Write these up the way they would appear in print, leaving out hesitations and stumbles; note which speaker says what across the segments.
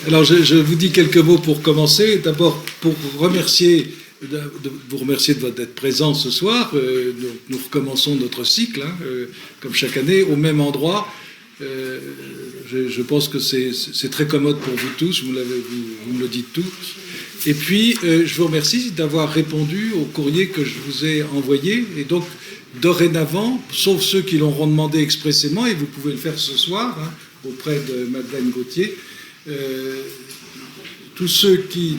Speaker 1: Alors, je vous dis quelques mots pour commencer. D'abord, pour remercier, vous remercier d'être présent ce soir. Nous recommençons notre cycle, comme chaque année, au même endroit. Je pense que c'est très commode pour vous tous, vous me le dites tous. Et puis, je vous remercie d'avoir répondu au courrier que je vous ai envoyé. Et donc, dorénavant, sauf ceux qui l'auront demandé expressément, et vous pouvez le faire ce soir, auprès de Madeleine Gauthier, tous ceux qui...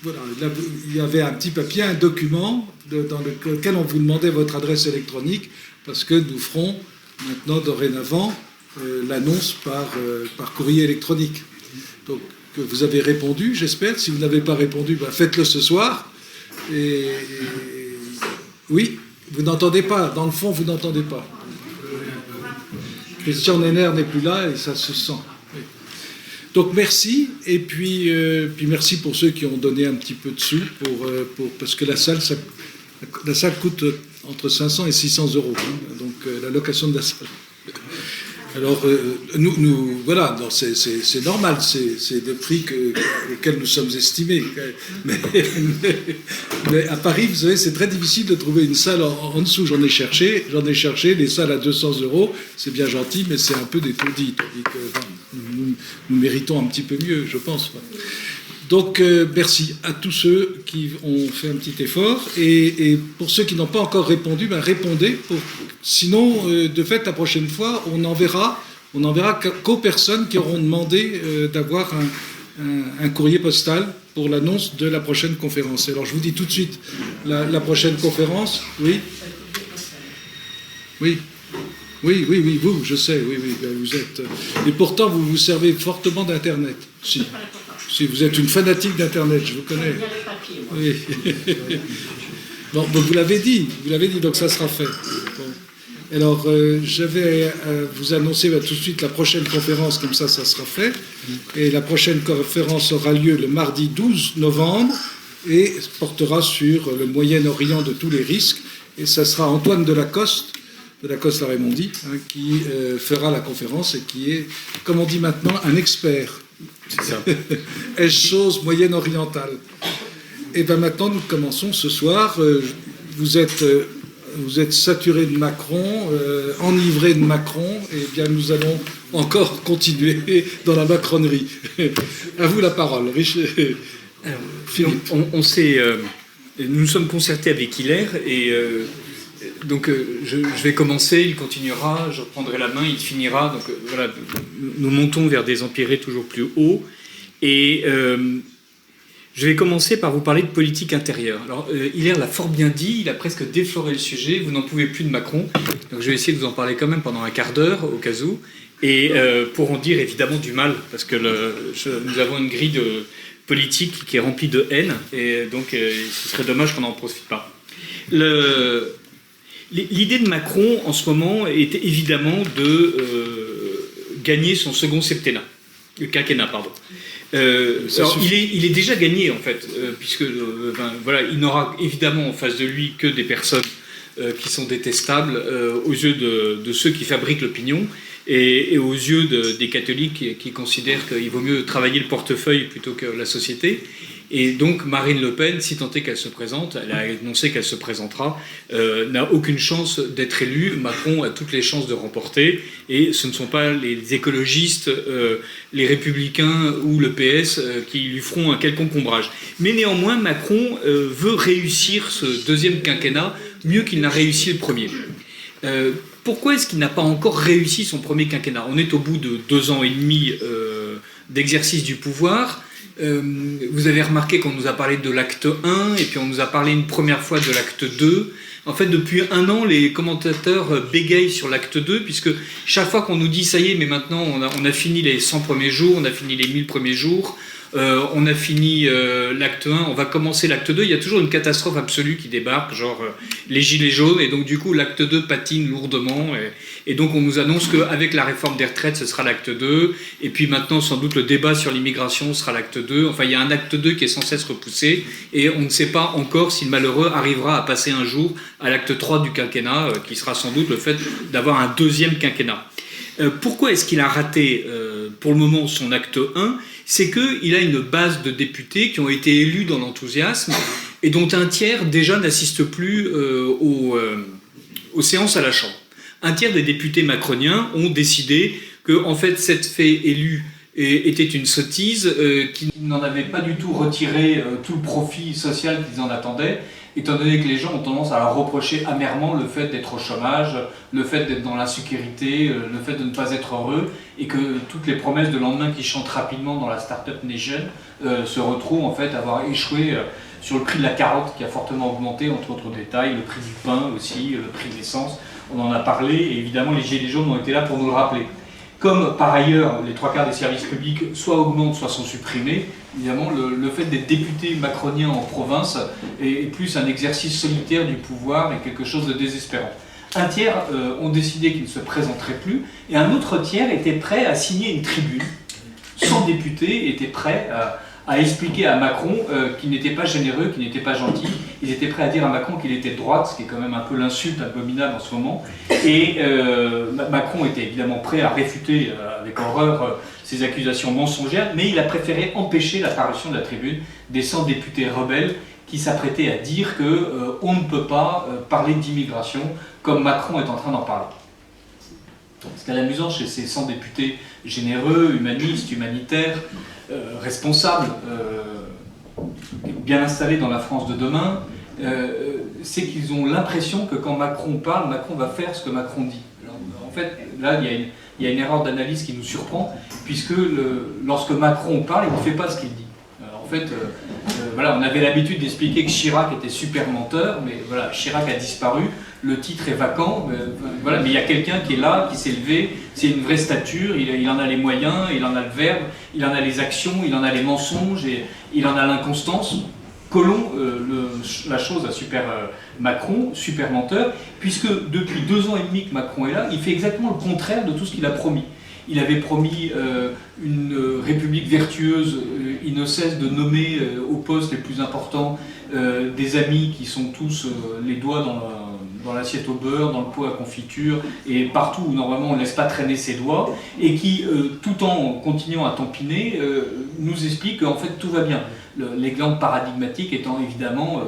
Speaker 1: voilà, là, il y avait un petit papier, un document dans lequel on vous demandait votre adresse électronique, parce que nous ferons maintenant, dorénavant, l'annonce par courrier électronique. Donc, vous avez répondu, j'espère. Si vous n'avez pas répondu, faites-le ce soir. Oui, vous n'entendez pas. Dans le fond, vous n'entendez pas. Christian Nenner n'est plus là et ça se sent. Oui. Donc, merci. Et puis merci pour ceux qui ont donné un petit peu de sous parce que la salle coûte entre 500 et 600 euros. Donc, la location de la salle. Alors, voilà, c'est normal, c'est des prix auxquels nous sommes estimés. Mais à Paris, vous savez, c'est très difficile de trouver une salle en dessous. J'en ai cherché, les salles à 200 euros, c'est bien gentil, mais c'est un peu détourdi. Tandis que nous méritons un petit peu mieux, je pense. Donc, merci à tous ceux qui ont fait un petit effort. Et pour ceux qui n'ont pas encore répondu, répondez. Sinon, de fait, la prochaine fois, on n'enverra qu'aux personnes qui auront demandé d'avoir un courrier postal pour l'annonce de la prochaine conférence. Alors, je vous dis tout de suite, la prochaine conférence, oui. Vous, je sais, oui, vous êtes... Et pourtant, vous vous servez fortement d'Internet. Si vous êtes une fanatique d'Internet, je vous connais. Oui. Bon, vous l'avez dit, donc ça sera fait. Bon. Alors, je vais vous annoncer tout de suite la prochaine conférence, comme ça sera fait. Et la prochaine conférence aura lieu le mardi 12 novembre et portera sur le Moyen-Orient de tous les risques. Et ça sera Antoine Delacoste la Raymondi, qui fera la conférence et qui est, comme on dit maintenant, un expert. C'est ça. Est-ce chose moyenne-orientale. Et bien maintenant, nous commençons ce soir. Vous êtes saturé de Macron, enivré de Macron, et bien nous allons encore continuer dans la macronerie. À vous la parole,
Speaker 2: Alors, Philippe. Nous nous sommes concertés avec Hilaire, et donc je vais commencer, il continuera, je reprendrai la main, il finira. Donc voilà, nous montons vers des empyrées toujours plus hauts. Et je vais commencer par vous parler de politique intérieure. Alors, Hilaire l'a fort bien dit, il a presque défloré le sujet, vous n'en pouvez plus de Macron, donc je vais essayer de vous en parler quand même pendant un quart d'heure, au cas où, et pour en dire évidemment du mal, parce que nous avons une grille de politique qui est remplie de haine, et donc ce serait dommage qu'on n'en profite pas. L'idée de Macron, en ce moment, était évidemment de gagner son second quinquennat, pardon. Alors, il est déjà gagné en fait, puisque voilà, il n'aura évidemment en face de lui que des personnes qui sont détestables aux yeux de ceux qui fabriquent l'opinion et aux yeux des catholiques qui considèrent qu'il vaut mieux travailler le portefeuille plutôt que la société. Et donc Marine Le Pen, si tant est qu'elle se présente, elle a annoncé qu'elle se présentera, n'a aucune chance d'être élue. Macron a toutes les chances de remporter. Et ce ne sont pas les écologistes, les républicains ou le PS qui lui feront un quelconque ombrage. Mais néanmoins, Macron veut réussir ce deuxième quinquennat mieux qu'il n'a réussi le premier. Pourquoi est-ce qu'il n'a pas encore réussi son premier quinquennat ? On est au bout de 2 ans et demi d'exercice du pouvoir. Vous avez remarqué qu'on nous a parlé de l'acte 1 et puis on nous a parlé une première fois de l'acte 2. En fait, depuis 1 an, les commentateurs bégayent sur l'acte 2, puisque chaque fois qu'on nous dit « ça y est, mais maintenant on a fini les 100 premiers jours, on a fini les 1000 premiers jours, on a fini l'acte 1, on va commencer l'acte 2 », il y a toujours une catastrophe absolue qui débarque, genre les gilets jaunes, et donc du coup l'acte 2 patine lourdement, et donc on nous annonce qu'avec la réforme des retraites, ce sera l'acte 2, et puis maintenant sans doute le débat sur l'immigration sera l'acte 2, enfin il y a un acte 2 qui est sans cesse repoussé, et on ne sait pas encore si le malheureux arrivera à passer un jour à l'acte 3 du quinquennat, qui sera sans doute le fait d'avoir un deuxième quinquennat. Pourquoi est-ce qu'il a raté pour le moment son acte 1, c'est qu'il a une base de députés qui ont été élus dans l'enthousiasme et dont un tiers déjà n'assiste plus aux séances à la Chambre. Un tiers des députés macroniens ont décidé que en fait, cette fait élue était une sottise, qu'ils n'en avaient pas du tout retiré tout le profit social qu'ils en attendaient, étant donné que les gens ont tendance à leur reprocher amèrement le fait d'être au chômage, le fait d'être dans l'insécurité, le fait de ne pas être heureux, et que toutes les promesses de lendemain qui chantent rapidement dans la Startup Nation se retrouvent en fait à avoir échoué sur le prix de la carotte qui a fortement augmenté, entre autres détails, le prix du pain aussi, le prix de l'essence, on en a parlé, et évidemment les Gilets jaunes ont été là pour nous le rappeler. Comme par ailleurs les 3/4 des services publics soit augmentent, soit sont supprimés, évidemment le fait d'être député macronien en province est plus un exercice solitaire du pouvoir et quelque chose de désespérant. Un tiers ont décidé qu'ils ne se présenteraient plus, et un autre tiers était prêt à signer une tribune. 100 députés étaient prêts à expliquer à Macron qu'il n'était pas généreux, qu'il n'était pas gentil. Ils étaient prêts à dire à Macron qu'il était de droite, ce qui est quand même un peu l'insulte abominable en ce moment. Et Macron était évidemment prêt à réfuter avec horreur ces accusations mensongères, mais il a préféré empêcher l'apparition de la tribune des 100 députés rebelles qui s'apprêtaient à dire qu'on ne peut pas parler d'immigration comme Macron est en train d'en parler. Ce qui est amusant chez ces 100 députés généreux, humanistes, humanitaires, responsables, bien installés dans la France de demain, c'est qu'ils ont l'impression que quand Macron parle, Macron va faire ce que Macron dit. Alors, en fait, là, il y a une erreur d'analyse qui nous surprend, puisque lorsque Macron parle, il ne fait pas ce qu'il dit. En fait, voilà, on avait l'habitude d'expliquer que Chirac était super menteur, mais voilà, Chirac a disparu, le titre est vacant, voilà, mais il y a quelqu'un qui est là, qui s'est levé, c'est une vraie stature, il en a les moyens, il en a le verbe, il en a les actions, il en a les mensonges, et il en a l'inconstance. Collons la chose à super Macron, super menteur, puisque depuis 2 ans et demi que Macron est là, il fait exactement le contraire de tout ce qu'il a promis. Il avait promis une république vertueuse, il ne cesse de nommer aux postes les plus importants des amis qui sont tous les doigts dans l'assiette au beurre, dans le pot à confiture, et partout où normalement on ne laisse pas traîner ses doigts, et qui, tout en continuant à tampiner, nous explique qu'en fait tout va bien. L'exemple paradigmatique étant évidemment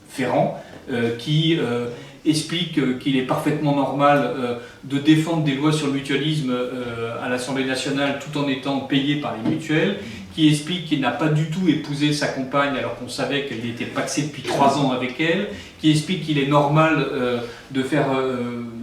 Speaker 2: Ferrand, qui explique qu'il est parfaitement normal de défendre des lois sur le mutualisme à l'Assemblée nationale tout en étant payé par les mutuelles, qui explique qu'il n'a pas du tout épousé sa compagne alors qu'on savait qu'elle était paxée depuis 3 ans avec elle, qui explique qu'il est normal de faire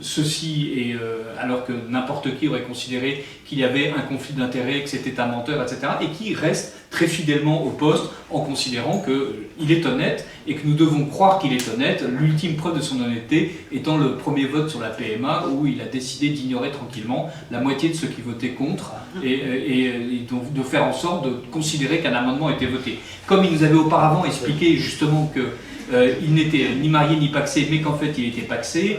Speaker 2: ceci et, alors que n'importe qui aurait considéré qu'il y avait un conflit d'intérêts, que c'était un menteur, etc. Et qui reste très fidèlement au poste en considérant qu'il est honnête et que nous devons croire qu'il est honnête, l'ultime preuve de son honnêteté étant le premier vote sur la PMA où il a décidé d'ignorer tranquillement la moitié de ceux qui votaient contre et donc de faire en sorte de considérer qu'un amendement était voté. Comme il nous avait auparavant expliqué justement que il n'était ni marié ni paxé, mais qu'en fait il était paxé,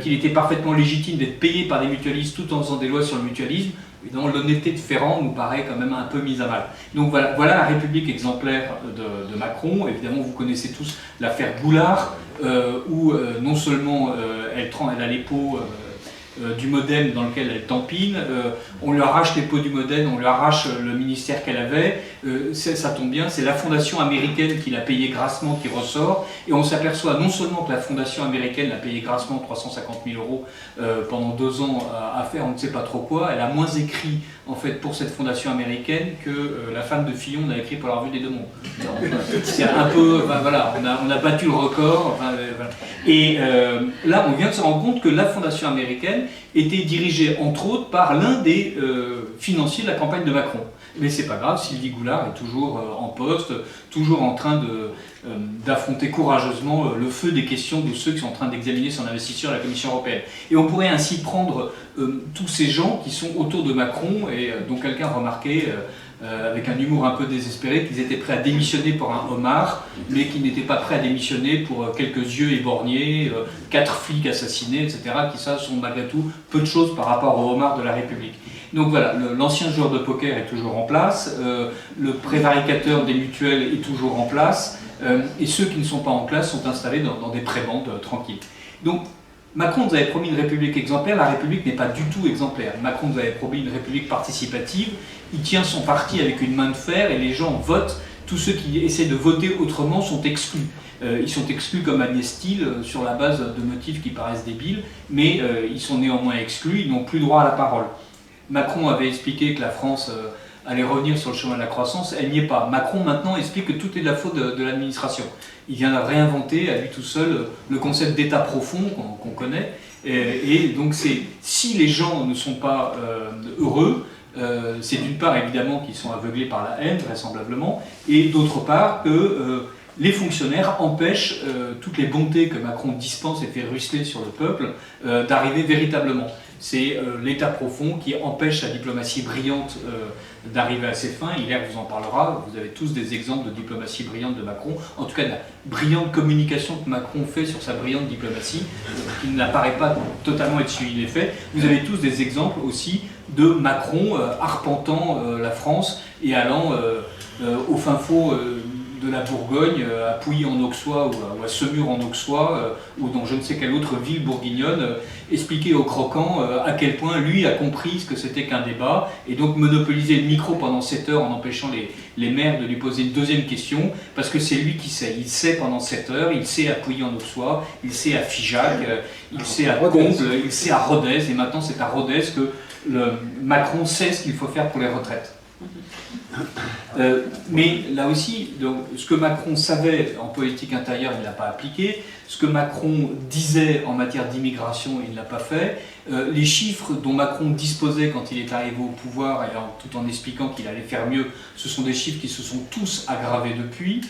Speaker 2: qu'il était parfaitement légitime d'être payé par des mutualistes tout en faisant des lois sur le mutualisme. Évidemment, l'honnêteté de Ferrand nous paraît quand même un peu mise à mal. Donc voilà la République exemplaire de Macron. Évidemment, vous connaissez tous l'affaire Boulard, où non seulement elle a les pots du Modem dans lequel elle tampine, on lui arrache les pots du Modem, on lui arrache le ministère qu'elle avait, ça tombe bien, c'est la fondation américaine qui l'a payé grassement qui ressort, et on s'aperçoit non seulement que la fondation américaine l'a payé grassement 350 000 € pendant 2 ans à faire on ne sait pas trop quoi, elle a moins écrit en fait pour cette fondation américaine que la femme de Fillon n'a écrit pour la revue des Deux Mondes. C'est un peu, voilà, on a battu le record, voilà. Et là on vient de se rendre compte que la fondation américaine était dirigée entre autres par l'un des financiers de la campagne de Macron. Mais c'est pas grave, Sylvie Goulard est toujours en poste, toujours en train d'affronter courageusement le feu des questions de ceux qui sont en train d'examiner son investiture à la Commission européenne. Et on pourrait ainsi prendre tous ces gens qui sont autour de Macron et dont quelqu'un remarquait avec un humour un peu désespéré qu'ils étaient prêts à démissionner pour un homard, mais qu'ils n'étaient pas prêts à démissionner pour quelques yeux éborgnés, 4 flics assassinés, etc., qui ça sont malgré tout peu de choses par rapport au homard de la République. Donc voilà, l'ancien joueur de poker est toujours en place, le prévaricateur des mutuelles est toujours en place, et ceux qui ne sont pas en place sont installés dans des prébendes tranquilles. Donc
Speaker 3: Macron nous avait promis une république exemplaire, la république n'est pas du tout exemplaire. Macron nous avait promis une république participative, il tient son parti avec une main de fer et les gens votent, tous ceux qui essaient de voter autrement sont exclus. Ils sont exclus comme Agnès Steel sur la base de motifs qui paraissent débiles, mais ils sont néanmoins exclus, ils n'ont plus droit à la parole. Macron avait expliqué que la France allait revenir sur le chemin de la croissance, elle n'y est pas. Macron maintenant explique que tout est de la faute de l'administration. Il vient de réinventer à lui tout seul le concept d'état profond qu'on connaît, et donc si les gens ne sont pas heureux, c'est d'une part évidemment qu'ils sont aveuglés par la haine vraisemblablement, et d'autre part que les fonctionnaires empêchent toutes les bontés que Macron dispense et fait ruisseler sur le peuple d'arriver véritablement. C'est l'état profond qui empêche la diplomatie brillante d'arriver à ses fins. Hilaire vous en parlera, vous avez tous des exemples de diplomatie brillante de Macron, en tout cas de la brillante communication que Macron fait sur sa brillante diplomatie, qui n'apparaît pas totalement être suivi des faits. Vous avez tous des exemples aussi de Macron arpentant la France et allant au fin fond de la Bourgogne, à Pouilly en Auxois ou à Semur en Auxois, ou dans je ne sais quelle autre ville bourguignonne, expliquer aux croquants à quel point lui a compris ce que c'était qu'un débat, et donc monopoliser le micro pendant 7 heures en empêchant les maires de lui poser une deuxième question, parce que c'est lui qui sait. Il sait pendant 7 heures, il sait à Pouilly en Auxois, il sait à Figeac, il sait à Comble, il sait à Rodez, et maintenant c'est à Rodez que Macron sait ce qu'il faut faire pour les retraites. Mais là aussi, donc, ce que Macron savait en politique intérieure, il ne l'a pas appliqué. Ce que Macron disait en matière d'immigration, il ne l'a pas fait. Les chiffres dont Macron disposait quand il est arrivé au pouvoir, et tout en expliquant qu'il allait faire mieux, ce sont des chiffres qui se sont tous aggravés depuis.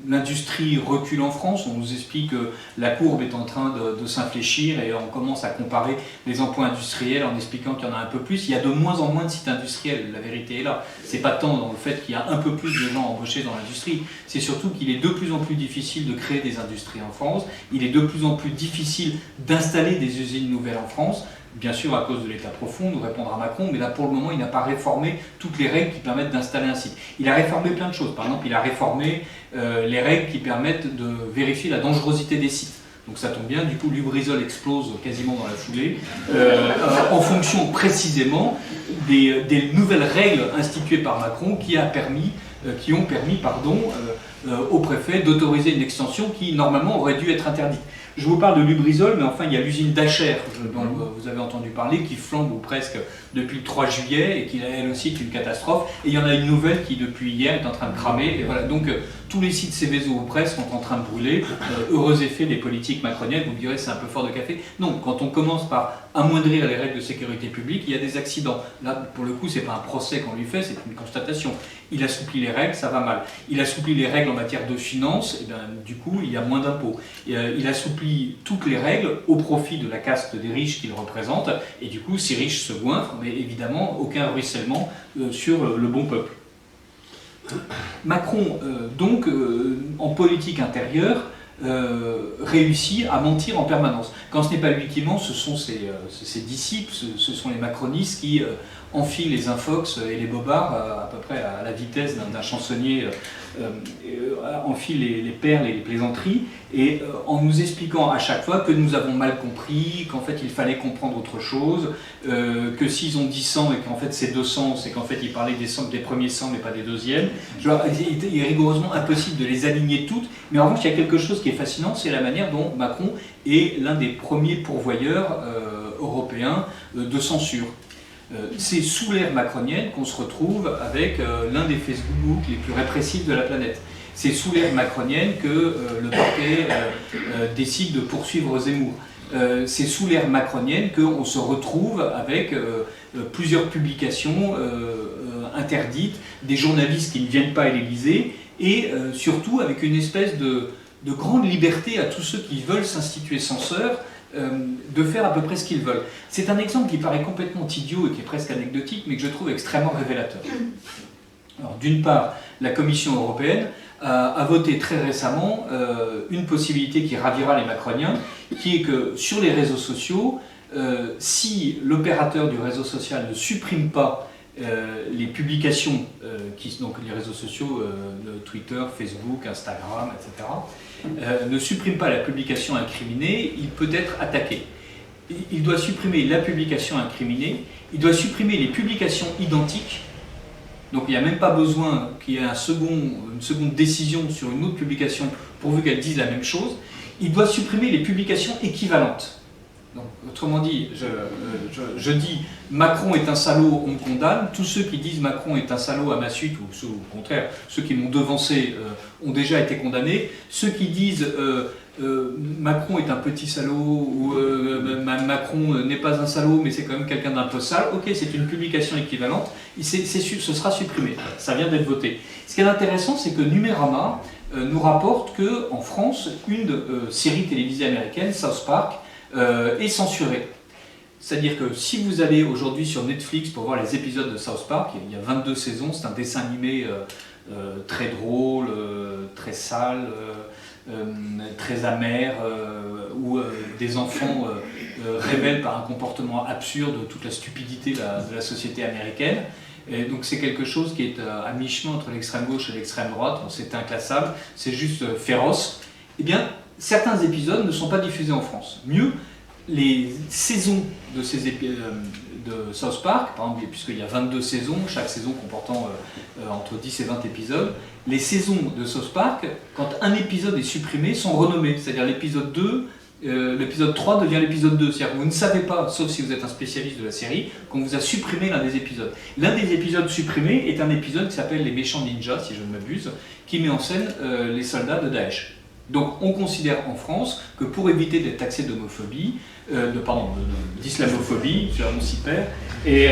Speaker 3: L'industrie recule en France, on nous explique que la courbe est en train de s'infléchir et on commence à comparer les emplois industriels en expliquant qu'il y en a un peu plus. Il y a de moins en moins de sites industriels, la vérité est là. C'est pas tant dans le fait qu'il y a un peu plus de gens embauchés dans l'industrie, c'est surtout qu'il est de plus en plus difficile de créer des industries en France, il est de plus en plus difficile d'installer des usines nouvelles en France. Bien sûr, à cause de l'état profond, nous répondra Macron, mais là pour le moment, il n'a pas réformé toutes les règles qui permettent d'installer un site. Il a réformé plein de choses. Par exemple, il a réformé les règles qui permettent de vérifier la dangerosité des sites. Donc ça tombe bien, du coup, Lubrizol explose quasiment dans la foulée, en fonction précisément des nouvelles règles instituées par Macron qui ont permis au préfet d'autoriser une extension qui, normalement, aurait dû être interdite. Je vous parle de Lubrizol, mais enfin il y a l'usine d'Acher dont vous avez entendu parler, qui flambe ou presque depuis le 3 juillet et qui elle aussi est une catastrophe. Et il y en a une nouvelle qui depuis hier est en train de cramer. Et voilà, donc tous les sites Céveso ou presque sont en train de brûler. Heureux effet des politiques macroniennes, vous me direz c'est un peu fort de café. Non, quand on commence par amoindrir les règles de sécurité publique, il y a des accidents. Là, pour le coup, c'est pas un procès qu'on lui fait, c'est une constatation. Il assouplit les règles, ça va mal. Il assouplit les règles en matière de finances, et bien, du coup, il y a moins d'impôts. Il assouplit toutes les règles au profit de la caste des riches qu'il représente, et du coup, ces riches se goinfrent, mais évidemment, aucun ruissellement sur le bon peuple. Macron, donc, en politique intérieure, réussit à mentir en permanence. Quand ce n'est pas lui qui ment, ce sont ses disciples, ce sont les macronistes qui enfilent les infox et les bobards à peu près à la vitesse d'un chansonnier, enfilent les perles et les plaisanteries, et en nous expliquant à chaque fois que nous avons mal compris, qu'en fait il fallait comprendre autre chose, que s'ils ont dit 100 et qu'en fait c'est 200, c'est qu'en fait ils parlaient des premiers 100 mais pas des deuxièmes. Il est rigoureusement impossible de les aligner toutes, mais en revanche il y a quelque chose qui est fascinant, c'est la manière dont Macron est l'un des premiers pourvoyeurs européens de censure. C'est sous l'ère macronienne qu'on se retrouve avec l'un des Facebook les plus répressifs de la planète. C'est sous l'ère macronienne que le parquet décide de poursuivre Zemmour. C'est sous l'ère macronienne qu'on se retrouve avec plusieurs publications interdites, des journalistes qui ne viennent pas à l'Élysée, et surtout avec une espèce de grande liberté à tous ceux qui veulent s'instituer censeurs, de faire à peu près ce qu'ils veulent. C'est un exemple qui paraît complètement idiot et qui est presque anecdotique, mais que je trouve extrêmement révélateur. Alors, d'une part, la Commission européenne a voté très récemment une possibilité qui ravira les macroniens, qui est que sur les réseaux sociaux, si l'opérateur du réseau social ne supprime pas les publications, donc les réseaux sociaux, Twitter, Facebook, Instagram, etc., ne supprime pas la publication incriminée, il peut être attaqué. Il doit supprimer la publication incriminée, il doit supprimer les publications identiques, donc il n'y a même pas besoin qu'il y ait une seconde décision sur une autre publication pourvu qu'elle dise la même chose, il doit supprimer les publications équivalentes. Donc, autrement dit, je dis Macron est un salaud, on me condamne. Tous ceux qui disent Macron est un salaud à ma suite, ou ceux, au contraire, ceux qui m'ont devancé ont déjà été condamnés. Ceux qui disent Macron est un petit salaud, ou Macron n'est pas un salaud, mais c'est quand même quelqu'un d'un peu sale, ok, c'est une publication équivalente, ce sera supprimé. Ça vient d'être voté. Ce qui est intéressant, c'est que Numérama nous rapporte qu'en France, une série télévisée américaine, South Park, est censuré. C'est-à-dire que si vous allez aujourd'hui sur Netflix pour voir les épisodes de South Park, il y a 22 saisons, c'est un dessin animé très drôle, très sale, très amer, où des enfants révèlent par un comportement absurde toute la stupidité de la société américaine. Et donc c'est quelque chose qui est à mi-chemin entre l'extrême gauche et l'extrême droite, c'est inclassable, c'est juste féroce. Eh bien, certains épisodes ne sont pas diffusés en France. Mieux, les saisons de South Park, par exemple, puisqu'il y a 22 saisons, chaque saison comportant entre 10 et 20 épisodes, les saisons de South Park, quand un épisode est supprimé, sont renommés. C'est-à-dire l'épisode 2, l'épisode 3 devient l'épisode 2. C'est-à-dire que vous ne savez pas, sauf si vous êtes un spécialiste de la série, qu'on vous a supprimé l'un des épisodes. L'un des épisodes supprimés est un épisode qui s'appelle Les Méchants Ninjas, si je ne m'abuse, qui met en scène les soldats de Daesh. Donc on considère en France que pour éviter d'être taxé d'homophobie, d'islamophobie, on s'y perd, et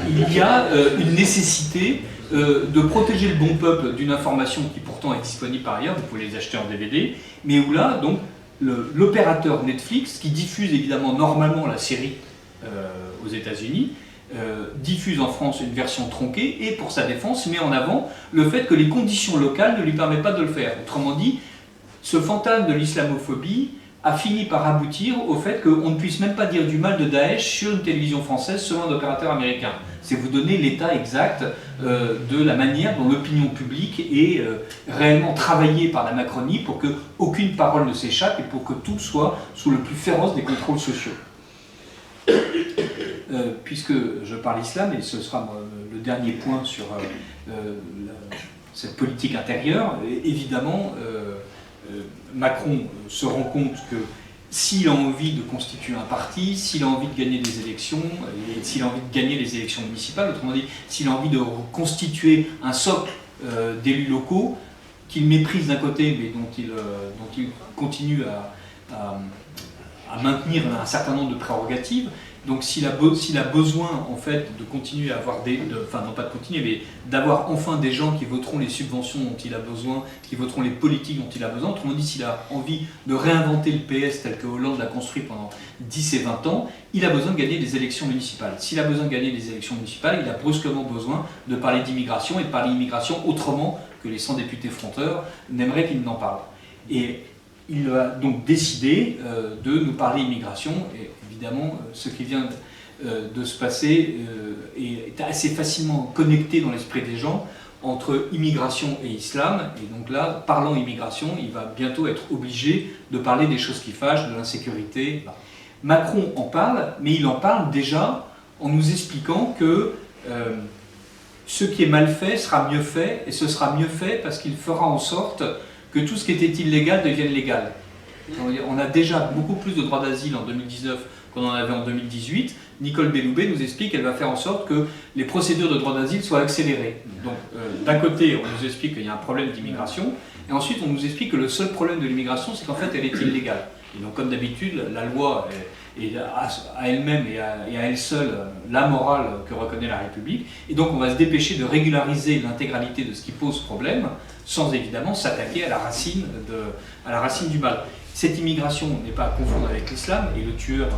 Speaker 3: il y a une nécessité de protéger le bon peuple d'une information qui pourtant est disponible par ailleurs, vous pouvez les acheter en DVD, mais où là, donc, l'opérateur Netflix, qui diffuse évidemment normalement la série aux États-Unis, diffuse en France une version tronquée et pour sa défense met en avant le fait que les conditions locales ne lui permettent pas de le faire. Autrement dit, ce fantasme de l'islamophobie a fini par aboutir au fait qu'on ne puisse même pas dire du mal de Daesh sur une télévision française selon un opérateur américain. C'est vous donner l'état exact de la manière dont l'opinion publique est réellement travaillée par la Macronie pour qu'aucune parole ne s'échappe et pour que tout soit sous le plus féroce des contrôles sociaux. Puisque je parle islam, et ce sera le dernier point sur cette politique intérieure, évidemment, Macron se rend compte que s'il a envie de constituer un parti, s'il a envie de gagner des élections, et s'il a envie de gagner les élections municipales, autrement dit, s'il a envie de constituer un socle d'élus locaux, qu'il méprise d'un côté, mais dont il continue à maintenir un certain nombre de prérogatives. Donc s'il a besoin en fait de continuer à avoir non pas de continuer, mais d'avoir enfin des gens qui voteront les subventions dont il a besoin, qui voteront les politiques dont il a besoin, autrement dit s'il a envie de réinventer le PS tel que Hollande l'a construit pendant 10 et 20 ans, il a besoin de gagner des élections municipales. S'il a besoin de gagner des élections municipales, il a brusquement besoin de parler d'immigration et de parler d'immigration autrement que les 100 députés fronteurs n'aimeraient qu'il n'en parle. Et il a donc décidé de nous parler immigration, et évidemment ce qui vient de se passer est assez facilement connecté dans l'esprit des gens entre immigration et islam, et donc là, parlant immigration, il va bientôt être obligé de parler des choses qui fâchent, de l'insécurité. Macron en parle, mais il en parle déjà en nous expliquant que ce qui est mal fait sera mieux fait, et ce sera mieux fait parce qu'il fera en sorte que tout ce qui était illégal devienne légal. On a déjà beaucoup plus de droits d'asile en 2019 qu'on en avait en 2018. Nicole Belloubet nous explique qu'elle va faire en sorte que les procédures de droit d'asile soient accélérées. Donc d'un côté, on nous explique qu'il y a un problème d'immigration, et ensuite on nous explique que le seul problème de l'immigration, c'est qu'en fait elle est illégale. Et donc comme d'habitude, la loi est à elle-même et à elle seule la morale que reconnaît la République, et donc on va se dépêcher de régulariser l'intégralité de ce qui pose problème, sans évidemment s'attaquer à la racine du mal. Cette immigration n'est pas à confondre avec l'islam, et le tueur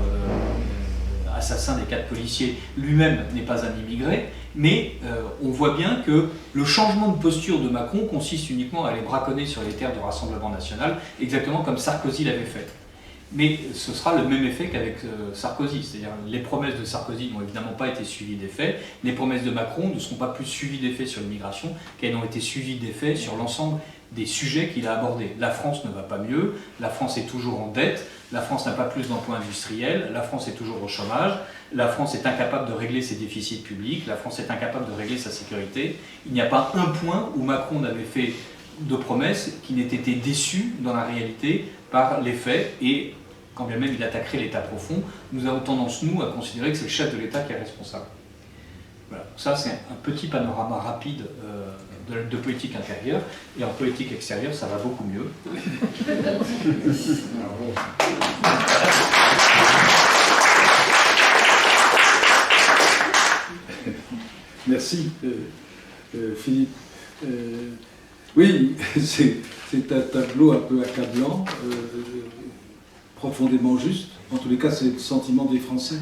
Speaker 3: assassin des 4 policiers lui-même n'est pas un immigré, mais on voit bien que le changement de posture de Macron consiste uniquement à aller braconner sur les terres du Rassemblement national, exactement comme Sarkozy l'avait fait. Mais ce sera le même effet qu'avec Sarkozy, c'est-à-dire les promesses de Sarkozy n'ont évidemment pas été suivies d'effets, les promesses de Macron ne seront pas plus suivies d'effets sur l'immigration qu'elles n'ont été suivies d'effets sur l'ensemble des sujets qu'il a abordés. La France ne va pas mieux, la France est toujours en dette, la France n'a pas plus d'emplois industriels, la France est toujours au chômage, la France est incapable de régler ses déficits publics, la France est incapable de régler sa sécurité. Il n'y a pas un point où Macron n'avait fait de promesses qui n'aient été déçues dans la réalité par les faits, et quand bien même il attaquerait l'État profond, nous avons tendance, nous, à considérer que c'est le chef de l'État qui est responsable. Voilà. Ça, c'est un petit panorama rapide de politique intérieure, et en politique extérieure, ça va beaucoup mieux.
Speaker 1: Merci, Philippe. Oui, c'est un tableau un peu accablant, profondément juste. En tous les cas, c'est le sentiment des Français.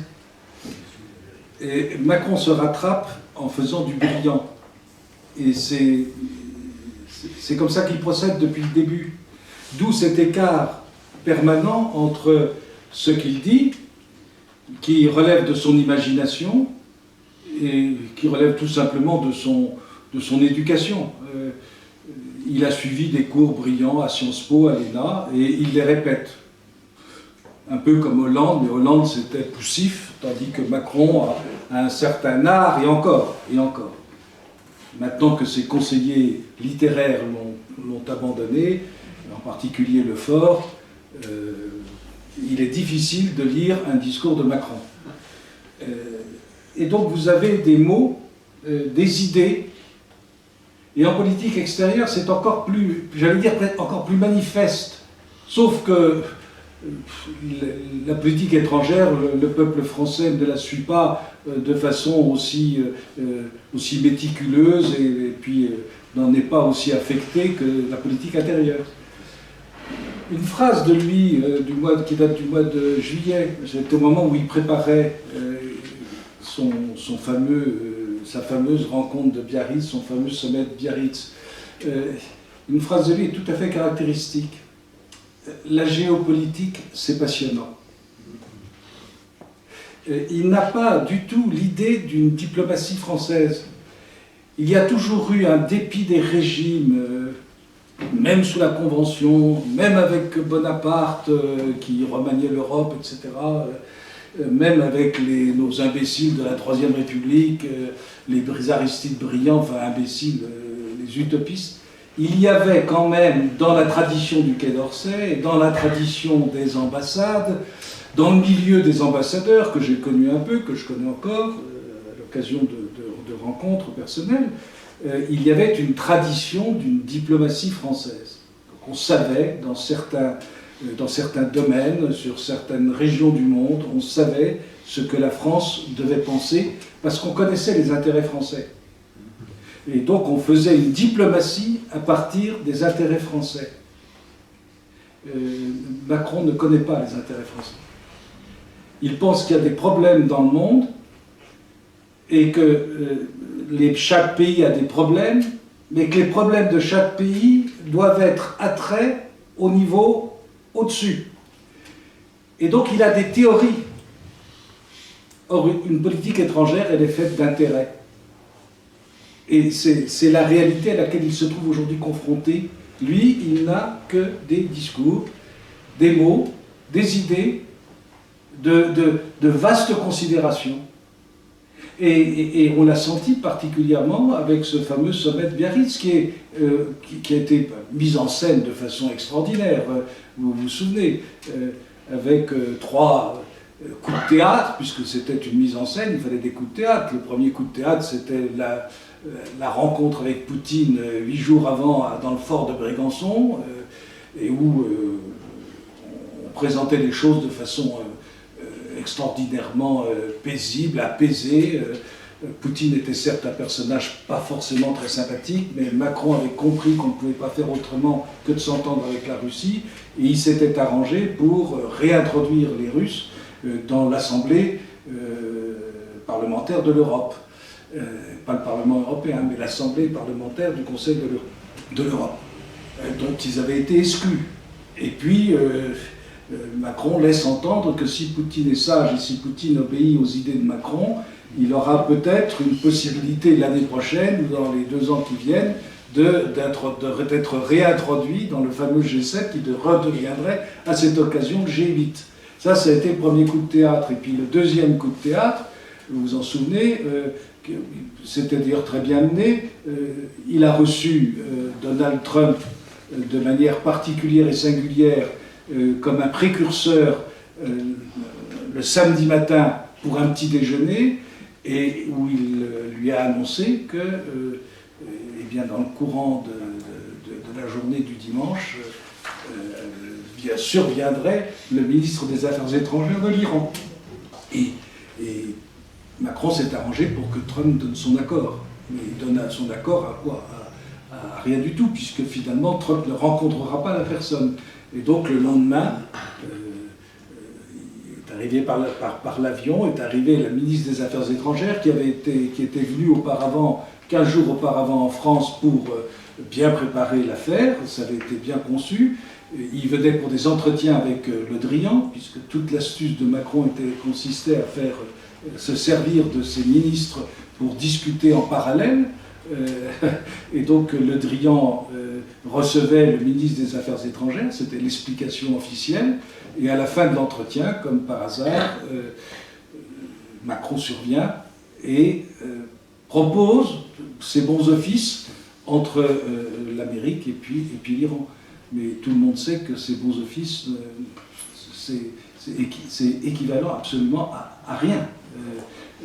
Speaker 1: Et Macron se rattrape en faisant du brillant. Et c'est comme ça qu'il procède depuis le début. D'où cet écart permanent entre ce qu'il dit, qui relève de son imagination, et qui relève tout simplement de son éducation. Il a suivi des cours brillants à Sciences Po, à l'ENA, et il les répète. Un peu comme Hollande, mais Hollande c'était poussif, tandis que Macron a un certain art, et encore, et encore. Maintenant que ses conseillers littéraires l'ont abandonné, en particulier Lefort, il est difficile de lire un discours de Macron. Et donc vous avez des mots, des idées, et en politique extérieure c'est encore plus, j'allais dire encore plus manifeste, sauf que la politique étrangère, le peuple français ne la suit pas de façon aussi méticuleuse et puis n'en est pas aussi affecté que la politique intérieure. Une phrase de lui qui date du mois de juillet, c'était au moment où il préparait sa fameuse rencontre de Biarritz, son fameux sommet de Biarritz. Une phrase de lui est tout à fait caractéristique. La géopolitique, c'est passionnant. Il n'a pas du tout l'idée d'une diplomatie française. Il y a toujours eu un dépit des régimes, même sous la Convention, même avec Bonaparte qui remaniait l'Europe, etc., même avec nos imbéciles de la Troisième République, les Aristides brillants, enfin imbéciles, les utopistes. Il y avait quand même, dans la tradition du Quai d'Orsay, dans la tradition des ambassades, dans le milieu des ambassadeurs, que j'ai connu un peu, que je connais encore, à l'occasion de rencontres personnelles, il y avait une tradition d'une diplomatie française. Donc on savait, dans certains domaines, sur certaines régions du monde, on savait ce que la France devait penser, parce qu'on connaissait les intérêts français. Et donc on faisait une diplomatie à partir des intérêts français. Macron ne connaît pas les intérêts français. Il pense qu'il y a des problèmes dans le monde et que chaque pays a des problèmes, mais que les problèmes de chaque pays doivent être attraits au niveau au-dessus. Et donc il a des théories. Or, une politique étrangère, elle est faite d'intérêts. Et c'est la réalité à laquelle il se trouve aujourd'hui confronté. Lui, il n'a que des discours, des mots, des idées, de vastes considérations. Et on l'a senti particulièrement avec ce fameux sommet de Biarritz qui a été mis en scène de façon extraordinaire. Vous vous souvenez, avec 3 coups de théâtre, puisque c'était une mise en scène, il fallait des coups de théâtre. Le premier coup de théâtre, c'était la rencontre avec Poutine 8 jours avant dans le fort de Brégançon, et où on présentait les choses de façon extraordinairement paisible, apaisée. Poutine était certes un personnage pas forcément très sympathique, mais Macron avait compris qu'on ne pouvait pas faire autrement que de s'entendre avec la Russie, et il s'était arrangé pour réintroduire les Russes dans l'Assemblée parlementaire de l'Europe. Pas le Parlement européen, mais l'Assemblée parlementaire du Conseil de l'Europe, dont ils avaient été exclus. Et puis,
Speaker 4: Macron laisse entendre que si Poutine est sage et si Poutine obéit aux idées de Macron, il aura peut-être une possibilité l'année prochaine ou dans les 2 ans qui viennent d'être réintroduit dans le fameux G7 qui redeviendrait à cette occasion le G8. Ça a été le premier coup de théâtre. Et puis le deuxième coup de théâtre, vous vous en souvenez, c'était d'ailleurs très bien mené, il a reçu Donald Trump de manière particulière et singulière comme un précurseur le samedi matin pour un petit déjeuner, et où il lui a annoncé que, eh bien, dans le courant de la journée du dimanche, surviendrait le ministre des Affaires étrangères de l'Iran. Et Macron s'est arrangé pour que Trump donne son accord. Mais il donne son accord à quoi? À rien du tout, puisque finalement Trump ne rencontrera pas la personne. Et donc le lendemain, est arrivé par l'avion, est arrivé la ministre des Affaires étrangères qui était venue auparavant, 15 jours auparavant en France pour bien préparer l'affaire, ça avait été bien conçu. Il venait pour des entretiens avec Le Drian, puisque toute l'astuce de Macron consistait à se servir de ses ministres pour discuter en parallèle. Et donc Le Drian recevait le ministre des Affaires étrangères, c'était l'explication officielle, et à la fin de l'entretien, comme par hasard, Macron survient et propose ses bons offices entre l'Amérique et puis l'Iran. Mais tout le monde sait que ces bons offices, c'est équivalent absolument à rien.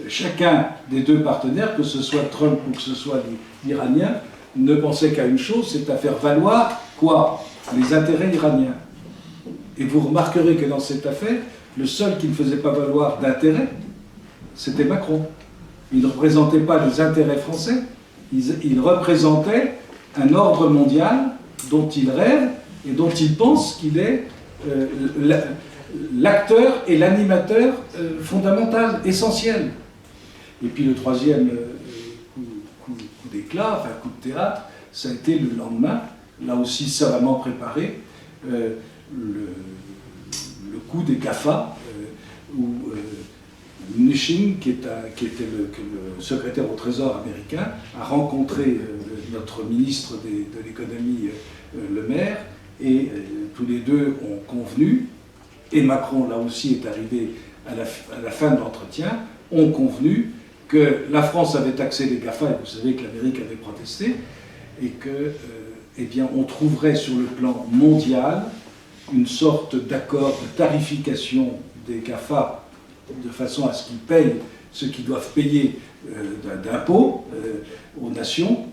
Speaker 4: Chacun des deux partenaires, que ce soit Trump ou que ce soit l'Iranien, ne pensait qu'à une chose, c'est à faire valoir quoi? Les intérêts iraniens. Et vous remarquerez que dans cette affaire, le seul qui ne faisait pas valoir d'intérêt, c'était Macron. Il ne représentait pas les intérêts français, il représentait un ordre mondial dont il rêve et dont il pense qu'il est l'acteur et l'animateur fondamental, essentiel. Et puis le troisième coup d'éclat, enfin coup de théâtre, ça a été le lendemain, là aussi savamment préparé, le coup des GAFA, où Mnuchin, qui était le secrétaire au Trésor américain, a rencontré notre ministre de l'économie, Le Maire, et tous les deux ont convenu, et Macron là aussi est arrivé à la fin de l'entretien, ont convenu que la France avait taxé les GAFA, et vous savez que l'Amérique avait protesté, et que, eh bien, on trouverait sur le plan mondial une sorte d'accord de tarification des GAFA de façon à ce qu'ils payent ce qu'ils doivent payer d'impôts aux nations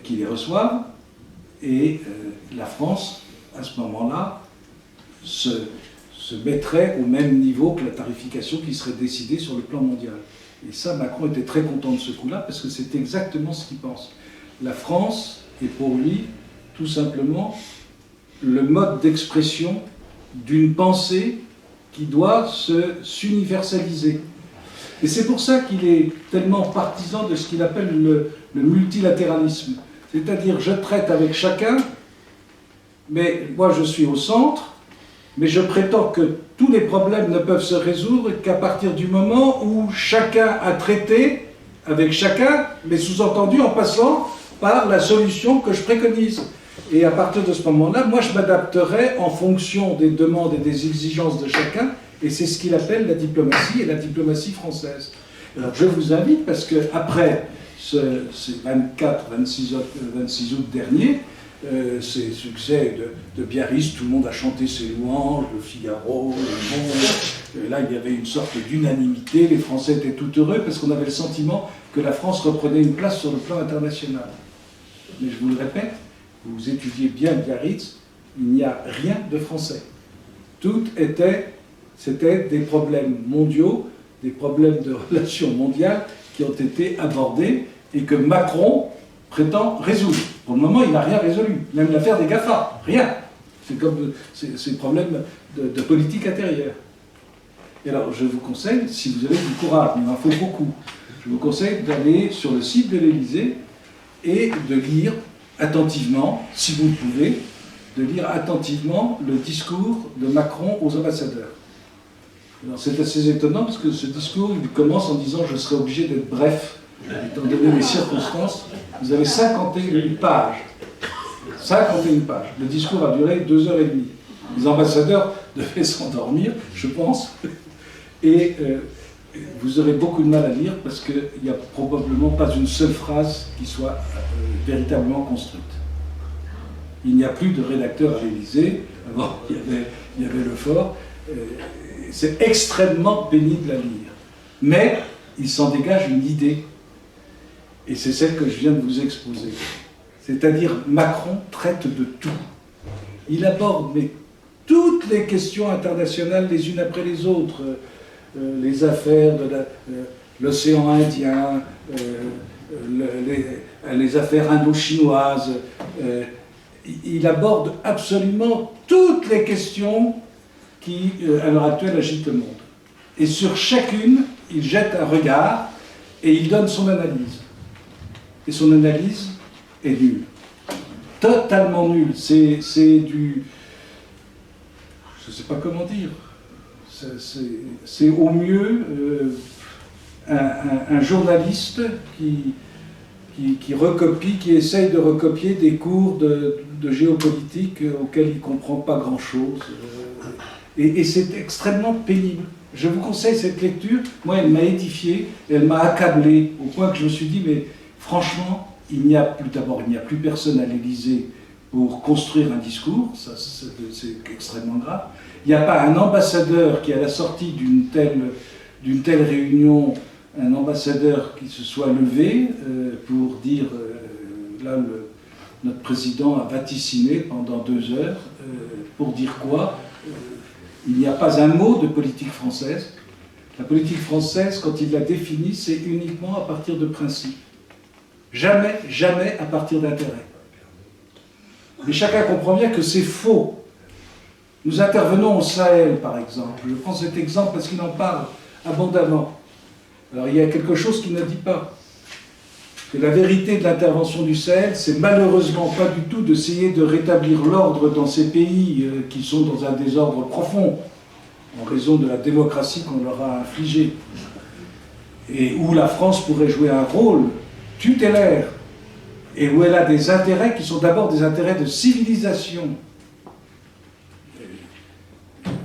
Speaker 4: qui les reçoivent, et la France, à ce moment-là, se mettrait au même niveau que la tarification qui serait décidée sur le plan mondial. Et ça, Macron était très content de ce coup-là, parce que c'est exactement ce qu'il pense. La France est pour lui, tout simplement, le mode d'expression d'une pensée qui doit s'universaliser. Et c'est pour ça qu'il est tellement partisan de ce qu'il appelle le multilatéralisme. C'est-à-dire, je traite avec chacun, mais moi je suis au centre, mais je prétends que tous les problèmes ne peuvent se résoudre qu'à partir du moment où chacun a traité avec chacun, mais sous-entendu en passant par la solution que je préconise. Et à partir de ce moment-là, moi je m'adapterai en fonction des demandes et des exigences de chacun, et c'est ce qu'il appelle la diplomatie, et la diplomatie française. Alors je vous invite, parce qu'après ces 26 août dernier, ces succès de Biarritz, tout le monde a chanté ses louanges, le Figaro, le Monde, là il y avait une sorte d'unanimité, les Français étaient tout heureux parce qu'on avait le sentiment que la France reprenait une place sur le plan international. Mais je vous le répète, vous étudiez bien Biarritz, il n'y a rien de français. C'était des problèmes mondiaux, des problèmes de relations mondiales qui ont été abordés et que Macron prétend résoudre. Pour le moment, il n'a rien résolu. Même l'affaire des GAFA, rien. C'est comme ces problèmes de politique intérieure. Et alors, je vous conseille, si vous avez du courage, mais il en faut beaucoup, je vous conseille d'aller sur le site de l'Élysée et de lire attentivement, si vous le pouvez, de lire attentivement le discours de Macron aux ambassadeurs. Alors c'est assez étonnant parce que ce discours, il commence en disant « je serai obligé d'être bref, étant donné les circonstances ». Vous avez 51 pages. 51 pages. Le discours a duré 2h30. Les ambassadeurs devaient s'endormir, je pense. Et vous aurez beaucoup de mal à lire parce qu'il n'y a probablement pas une seule phrase qui soit véritablement construite. Il n'y a plus de rédacteur à l'Élysée. Avant, il y avait le fort. C'est extrêmement pénible à lire. Mais il s'en dégage une idée. Et c'est celle que je viens de vous exposer. C'est-à-dire, Macron traite de tout. Il aborde toutes les questions internationales les unes après les autres. Les affaires de l'océan Indien, les affaires indo-chinoises. Il aborde absolument toutes les questions qui, à l'heure actuelle, agitent le monde. Et sur chacune, il jette un regard et il donne son analyse. Et son analyse est nulle. Totalement nulle. C'est du... Je ne sais pas comment dire. C'est au mieux un journaliste qui recopie, qui essaye de recopier des cours de géopolitique auxquels il ne comprend pas grand-chose. Et c'est extrêmement pénible. Je vous conseille cette lecture. Moi, elle m'a édifié, elle m'a accablé, au point que je me suis dit, mais franchement, il n'y a plus personne à l'Élysée pour construire un discours, ça c'est extrêmement grave. Il n'y a pas un ambassadeur qui, à la sortie d'une telle réunion, un ambassadeur qui se soit levé pour dire, là, notre président a vaticiné pendant 2 heures, pour dire quoi? Il n'y a pas un mot de politique française. La politique française, quand il la définit, c'est uniquement à partir de principes. Jamais, jamais à partir d'intérêts. Mais chacun comprend bien que c'est faux. Nous intervenons au Sahel, par exemple. Je prends cet exemple parce qu'il en parle abondamment. Alors il y a quelque chose qu'il ne dit pas. Que la vérité de l'intervention du Sahel, c'est malheureusement pas du tout d'essayer de rétablir l'ordre dans ces pays qui sont dans un désordre profond, en raison de la démocratie qu'on leur a infligée, et où la France pourrait jouer un rôle tutélaire, et où elle a des intérêts qui sont d'abord des intérêts de civilisation.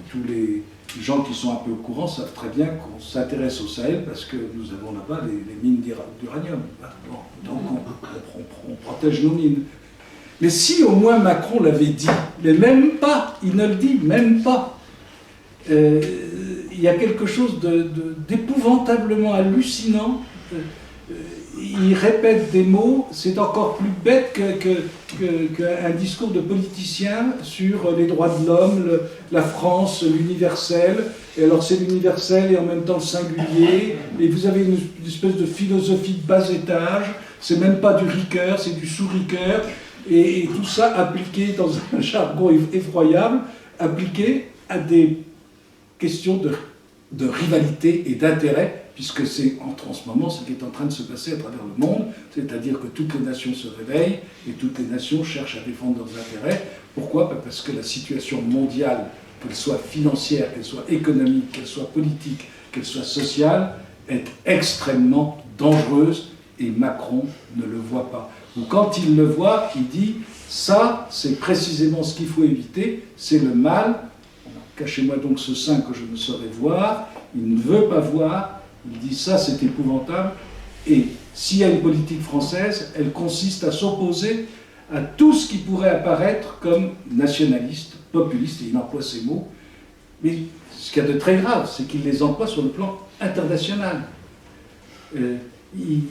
Speaker 4: Tous les gens qui sont un peu au courant savent très bien qu'on s'intéresse au Sahel parce que nous avons là-bas les mines d'uranium. Bon, donc on protège nos mines. Mais si au moins Macron l'avait dit, mais même pas, il ne le dit même pas. Il y a quelque chose d'épouvantablement hallucinant. Il répète des mots, c'est encore plus bête qu'un discours de politicien sur les droits de l'homme, la France, l'universel. Et alors c'est l'universel et en même temps le singulier. Et vous avez une espèce de philosophie de bas étage. C'est même pas du Ricoeur, c'est du sous-Ricoeur. Et tout ça appliqué dans un jargon effroyable, appliqué à des questions de rivalité et d'intérêt, puisque c'est en ce moment ce qui est en train de se passer à travers le monde, c'est-à-dire que toutes les nations se réveillent et toutes les nations cherchent à défendre leurs intérêts. Pourquoi? Parce que la situation mondiale, qu'elle soit financière, qu'elle soit économique, qu'elle soit politique, qu'elle soit sociale, est extrêmement dangereuse et Macron ne le voit pas. Ou quand il le voit, il dit « ça, c'est précisément ce qu'il faut éviter, c'est le mal, cachez-moi donc ce sein que je ne saurais voir », il ne veut pas voir. Il dit ça, c'est épouvantable. Et s'il y a une politique française, elle consiste à s'opposer à tout ce qui pourrait apparaître comme nationaliste, populiste, et il emploie ces mots. Mais ce qu'il y a de très grave, c'est qu'il les emploie sur le plan international. Il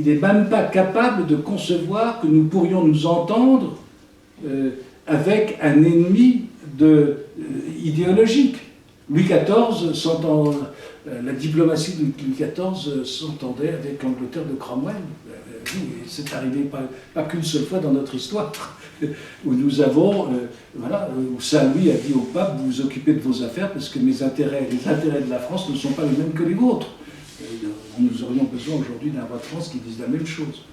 Speaker 4: n'est même pas capable de concevoir que nous pourrions nous entendre avec un ennemi idéologique. Louis XIV s'entend... La diplomatie de Louis XIV s'entendait avec l'Angleterre de Cromwell. Oui, c'est arrivé pas qu'une seule fois dans notre histoire, où nous avons, où Saint-Louis a dit au pape, vous vous occupez de vos affaires parce que les intérêts de la France ne sont pas les mêmes que les vôtres. Nous aurions besoin aujourd'hui d'un roi de France qui dise la même chose.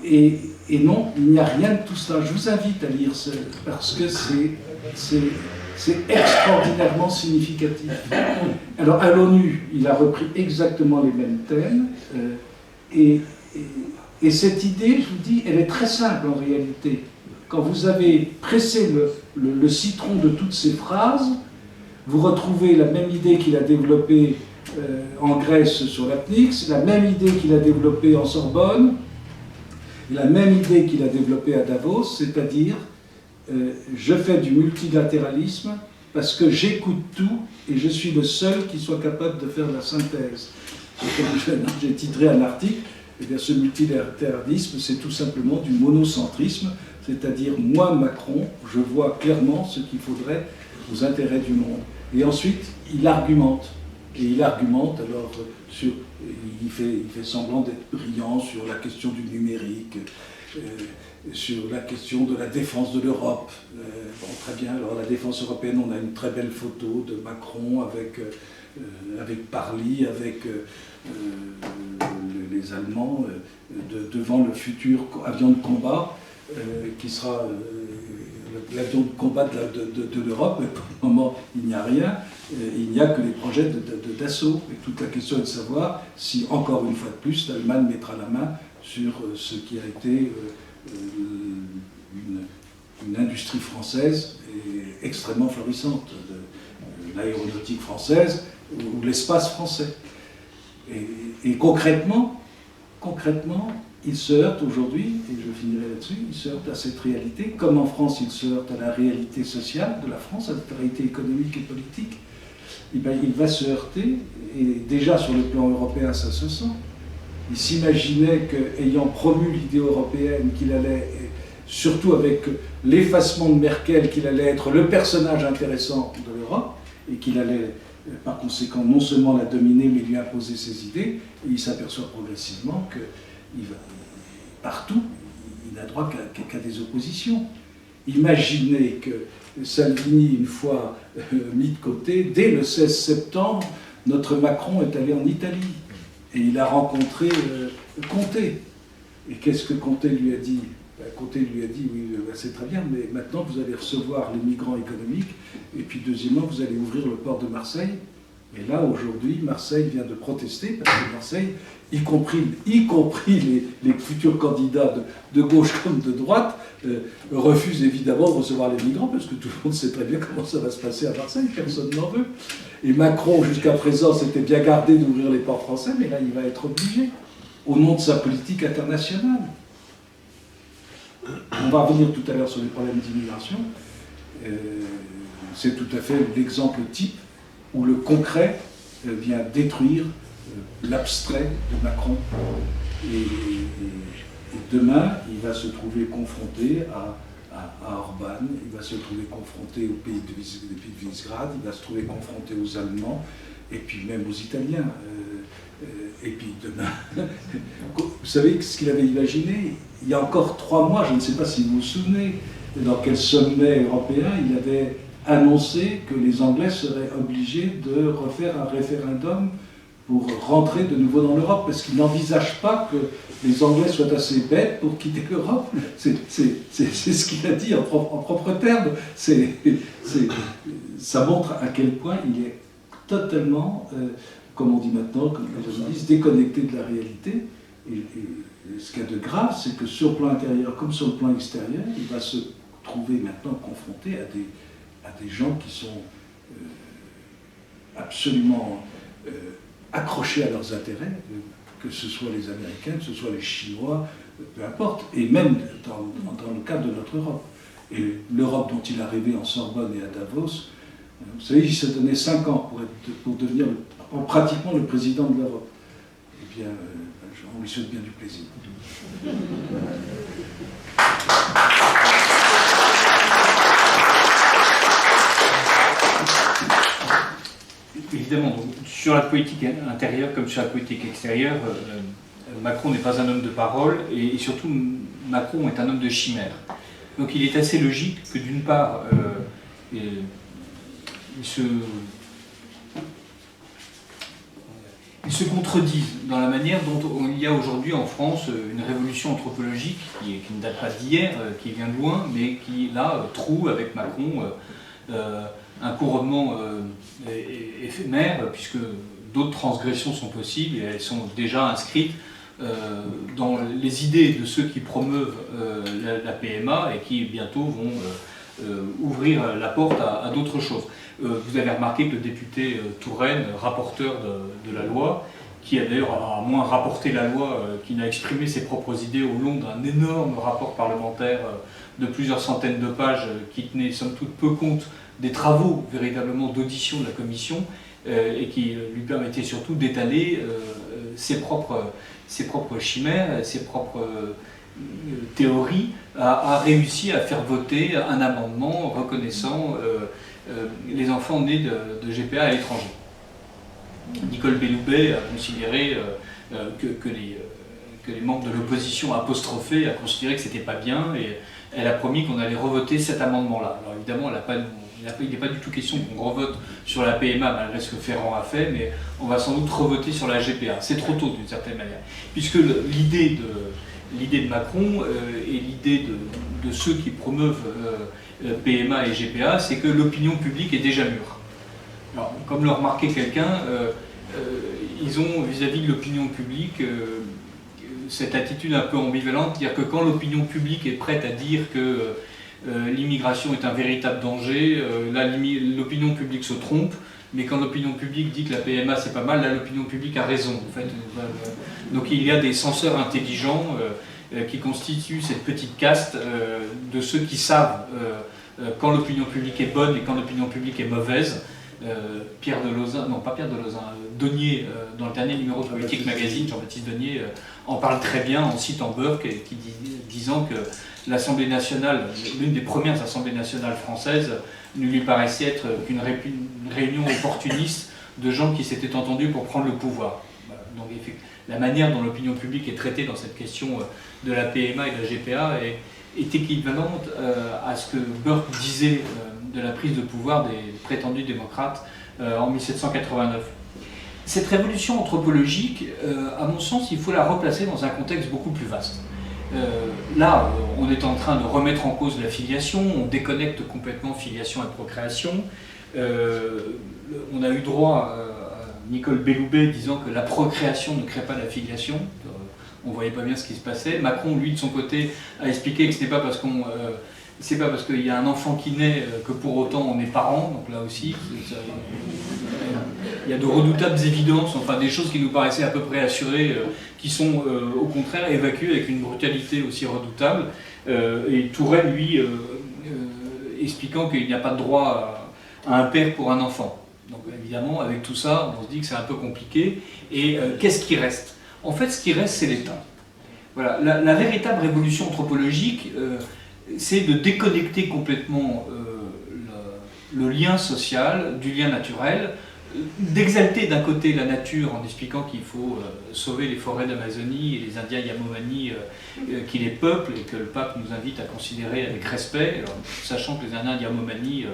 Speaker 4: Et non, il n'y a rien de tout cela. Je vous invite à lire ça, parce que c'est extraordinairement significatif. Alors, à l'ONU, il a repris exactement les mêmes thèmes, et cette idée, je vous dis, elle est très simple en réalité. Quand vous avez pressé le citron de toutes ces phrases, vous retrouvez la même idée qu'il a développée en Grèce sur l'apnix, la même idée qu'il a développée en Sorbonne, la même idée qu'il a développée à Davos, c'est-à-dire je fais du multilatéralisme parce que j'écoute tout et je suis le seul qui soit capable de faire la synthèse. J'ai titré un article, eh bien, ce multilatéralisme, c'est tout simplement du monocentrisme, c'est-à-dire moi, Macron, je vois clairement ce qu'il faudrait aux intérêts du monde. Et ensuite, il argumente. Et il argumente alors il fait semblant d'être brillant sur la question du numérique, sur la question de la défense de l'Europe. Bon, très bien, alors la défense européenne, on a une très belle photo de Macron avec Parly, avec les Allemands, devant le futur avion de combat qui sera l'avion de combat de l'Europe, mais pour le moment, il n'y a rien. Il n'y a que des projets d'assaut. Et toute la question est de savoir si, encore une fois de plus, l'Allemagne mettra la main sur ce qui a été une industrie française extrêmement florissante, l'aéronautique française ou l'espace français. Et concrètement, il se heurte aujourd'hui, et je finirai là-dessus, il se heurte à cette réalité, comme en France il se heurte à la réalité sociale de la France, à la réalité économique et politique. Et bien, il va se heurter, et déjà sur le plan européen ça se sent. Il s'imaginait qu'ayant promu l'idée européenne, qu'il allait, surtout avec l'effacement de Merkel, qu'il allait être le personnage intéressant de l'Europe, et qu'il allait par conséquent non seulement la dominer, mais lui imposer ses idées, et il s'aperçoit progressivement que partout, il n'a droit qu'à des oppositions. Imaginez que Salvini, une fois mis de côté, dès le 16 septembre, notre Macron est allé en Italie et il a rencontré Conté. Et qu'est-ce que Conté lui a dit? Conté lui a dit, oui, c'est très bien, mais maintenant vous allez recevoir les migrants économiques, et puis deuxièmement, vous allez ouvrir le port de Marseille. Et là, aujourd'hui, Marseille vient de protester, parce que Marseille, y compris les futurs candidats de gauche comme de droite, refusent évidemment de recevoir les migrants, parce que tout le monde sait très bien comment ça va se passer à Marseille, personne n'en veut. Et Macron, jusqu'à présent, s'était bien gardé d'ouvrir les ports français, mais là, il va être obligé, au nom de sa politique internationale. On va revenir tout à l'heure sur les problèmes d'immigration. C'est tout à fait l'exemple type où le concret vient détruire l'abstrait de Macron. Et demain, il va se trouver confronté à Orban, il va se trouver confronté aux pays de Visegrad, il va se trouver confronté aux Allemands, et puis même aux Italiens. Et puis demain, vous savez ce qu'il avait imaginé? Il y a encore 3 mois, je ne sais pas si vous vous souvenez, dans quel sommet européen il avait annoncé que les Anglais seraient obligés de refaire un référendum pour rentrer de nouveau dans l'Europe, parce qu'il n'envisage pas que les Anglais soient assez bêtes pour quitter l'Europe. C'est ce qu'il a dit en propre terme. Ça montre à quel point il est totalement, comme on dit maintenant, comme je dis, déconnecté de la réalité. Et ce qu'il y a de grave, c'est que sur le plan intérieur comme sur le plan extérieur, il va se trouver maintenant confronté à des gens qui sont absolument accrochés à leurs intérêts, que ce soit les Américains, que ce soit les Chinois, peu importe, et même dans le cadre de notre Europe. Et l'Europe dont il a rêvé en Sorbonne et à Davos, vous savez, il s'est donné 5 ans pour devenir pratiquement le président de l'Europe. Eh bien, on lui souhaite bien du plaisir.
Speaker 3: Évidemment, donc, sur la politique intérieure comme sur la politique extérieure, Macron n'est pas un homme de parole, et surtout Macron est un homme de chimère. Donc il est assez logique que d'une part, ils se contredisent dans la manière dont il y a aujourd'hui en France une révolution anthropologique qui ne date pas d'hier, qui vient de loin, mais qui, là, troue avec Macron un couronnement éphémère, puisque d'autres transgressions sont possibles et elles sont déjà inscrites dans les idées de ceux qui promeuvent la PMA et qui bientôt vont ouvrir la porte à d'autres choses. Vous avez remarqué que le député Touraine, rapporteur de la loi, qui a d'ailleurs moins rapporté la loi, qui n'a exprimé ses propres idées au long d'un énorme rapport parlementaire de plusieurs centaines de pages qui tenait somme toute peu compte des travaux véritablement d'audition de la commission et qui lui permettait surtout d'étaler ses propres chimères, ses propres théories, a réussi à faire voter un amendement reconnaissant les enfants nés de GPA à l'étranger. Nicole Belloubet a considéré que les membres de l'opposition apostrophés a considéré que c'était pas bien et elle a promis qu'on allait revoter cet amendement-là. Alors évidemment, il n'est pas du tout question qu'on revote sur la PMA malgré ce que Ferrand a fait, mais on va sans doute revoter sur la GPA. C'est trop tôt d'une certaine manière, puisque l'idée de Macron et l'idée de ceux qui promeuvent PMA et GPA, c'est que l'opinion publique est déjà mûre. Alors, comme le remarquait quelqu'un, ils ont vis-à-vis de l'opinion publique cette attitude un peu ambivalente, c'est-à-dire que quand l'opinion publique est prête à dire que l'immigration est un véritable danger, là l'opinion publique se trompe, mais quand l'opinion publique dit que la PMA c'est pas mal, là l'opinion publique a raison. En fait. Donc il y a des censeurs intelligents qui constituent cette petite caste de ceux qui savent quand l'opinion publique est bonne et quand l'opinion publique est mauvaise. Pierre de Lauzun, non pas Pierre de Lauzun, Denier, dans le dernier numéro de Politique Magazine, Jean-Baptiste Denier en parle très bien en citant Burke, disant que l'Assemblée nationale, l'une des premières assemblées nationales françaises, ne lui paraissait être qu'une réunion opportuniste de gens qui s'étaient entendus pour prendre le pouvoir. Donc la manière dont l'opinion publique est traitée dans cette question de la PMA et de la GPA est équivalente à ce que Burke disait de la prise de pouvoir des prétendus démocrates en 1789. Cette révolution anthropologique, à mon sens, il faut la replacer dans un contexte beaucoup plus vaste. Là, on est en train de remettre en cause la filiation, on déconnecte complètement filiation et procréation. On a eu droit à Nicole Belloubet disant que la procréation ne crée pas la filiation. On ne voyait pas bien ce qui se passait. Macron, lui, de son côté, a expliqué que ce n'est pas parce qu'on... c'est pas parce qu'il y a un enfant qui naît que pour autant on est parent, donc là aussi il y a de redoutables évidences, enfin des choses qui nous paraissaient à peu près assurées, qui sont au contraire évacuées avec une brutalité aussi redoutable. Et Touraine, lui, expliquant qu'il n'y a pas de droit à un père pour un enfant. Donc évidemment, avec tout ça, on se dit que c'est un peu compliqué. Et qu'est-ce qui reste? En fait, ce qui reste, c'est l'État. Voilà, la véritable révolution anthropologique, c'est de déconnecter complètement le lien social du lien naturel, d'exalter d'un côté la nature en expliquant qu'il faut sauver les forêts d'Amazonie et les Indiens Yanomami qui les peuplent et que le pape nous invite à considérer avec respect, alors, sachant que les Indiens Yanomami,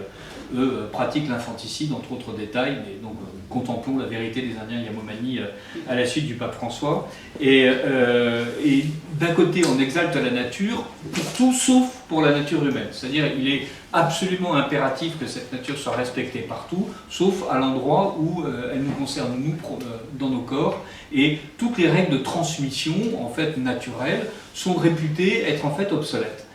Speaker 3: eux, pratiquent l'infanticide, entre autres détails, mais donc contemplons la vérité des Indiens Yanomami à la suite du pape François. Et d'un côté, on exalte la nature pour tout sauf pour la nature humaine. C'est-à-dire il est absolument impératif que cette nature soit respectée partout, sauf à l'endroit où elle nous concerne, nous, dans nos corps. Et toutes les règles de transmission, en fait, naturelles, sont réputées être en fait obsolètes.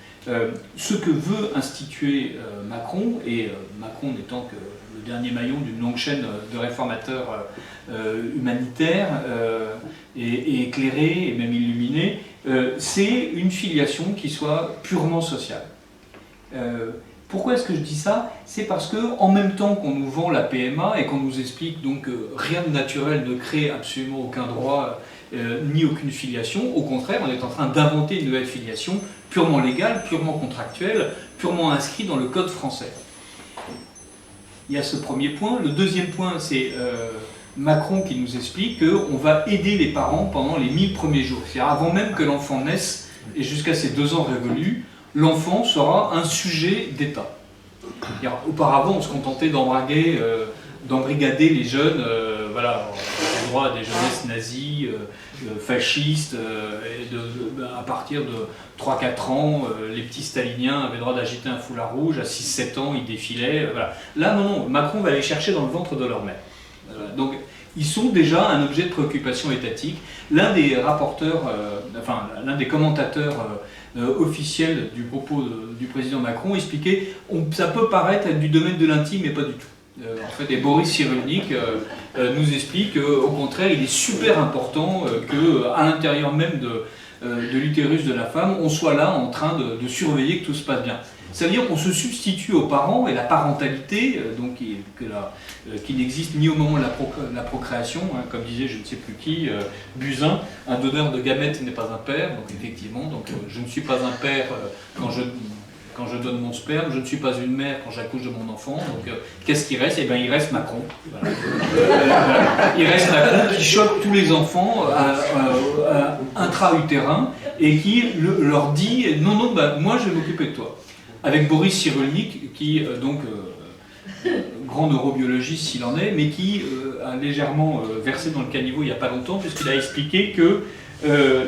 Speaker 3: Ce que veut instituer Macron, et Macron n'étant que le dernier maillon d'une longue chaîne de réformateurs humanitaires et éclairés et même illuminés, c'est une filiation qui soit purement sociale. Pourquoi est-ce que je dis ça? C'est parce que en même temps qu'on nous vend la PMA et qu'on nous explique donc que rien de naturel ne crée absolument aucun droit ni aucune filiation, au contraire, on est en train d'inventer une nouvelle filiation purement légale, purement contractuelle, purement inscrite dans le code français. Il y a ce premier point. Le deuxième point, c'est Macron qui nous explique qu'on va aider les parents pendant les 1000 premiers jours. C'est-à-dire avant même que l'enfant naisse et jusqu'à ses 2 ans révolus, l'enfant sera un sujet d'État. Auparavant, on se contentait d'embrigader les jeunes, voilà, droit à des jeunesses nazies, fascistes, à partir de 3-4 ans, les petits staliniens avaient le droit d'agiter un foulard rouge, à 6-7 ans, ils défilaient. Voilà. Là, non, Macron va les chercher dans le ventre de leur mère. Donc, ils sont déjà un objet de préoccupation étatique. L'un des rapporteurs, l'un des commentateurs officiels du propos du président Macron expliquait ça peut paraître être du domaine de l'intime, mais pas du tout. En fait, et Boris Cyrulnik nous explique qu'au contraire, il est super important qu'à l'intérieur même de l'utérus de la femme, on soit là en train de surveiller que tout se passe bien. Ça veut dire qu'on se substitue aux parents et la parentalité, qui n'existe ni au moment de la procréation, hein, comme disait je ne sais plus qui, Buzyn, un donneur de gamètes n'est pas un père, donc effectivement, je ne suis pas un père quand je donne mon sperme, je ne suis pas une mère quand j'accouche de mon enfant, donc qu'est-ce qui reste ? Eh bien il reste Macron. Voilà. Il reste Macron qui chope tous les enfants intra-utérins et qui leur dit « non, moi je vais m'occuper de toi ». Avec Boris Cyrulnik, qui, grand neurobiologiste s'il en est, mais qui a légèrement versé dans le caniveau il n'y a pas longtemps, puisqu'il a expliqué que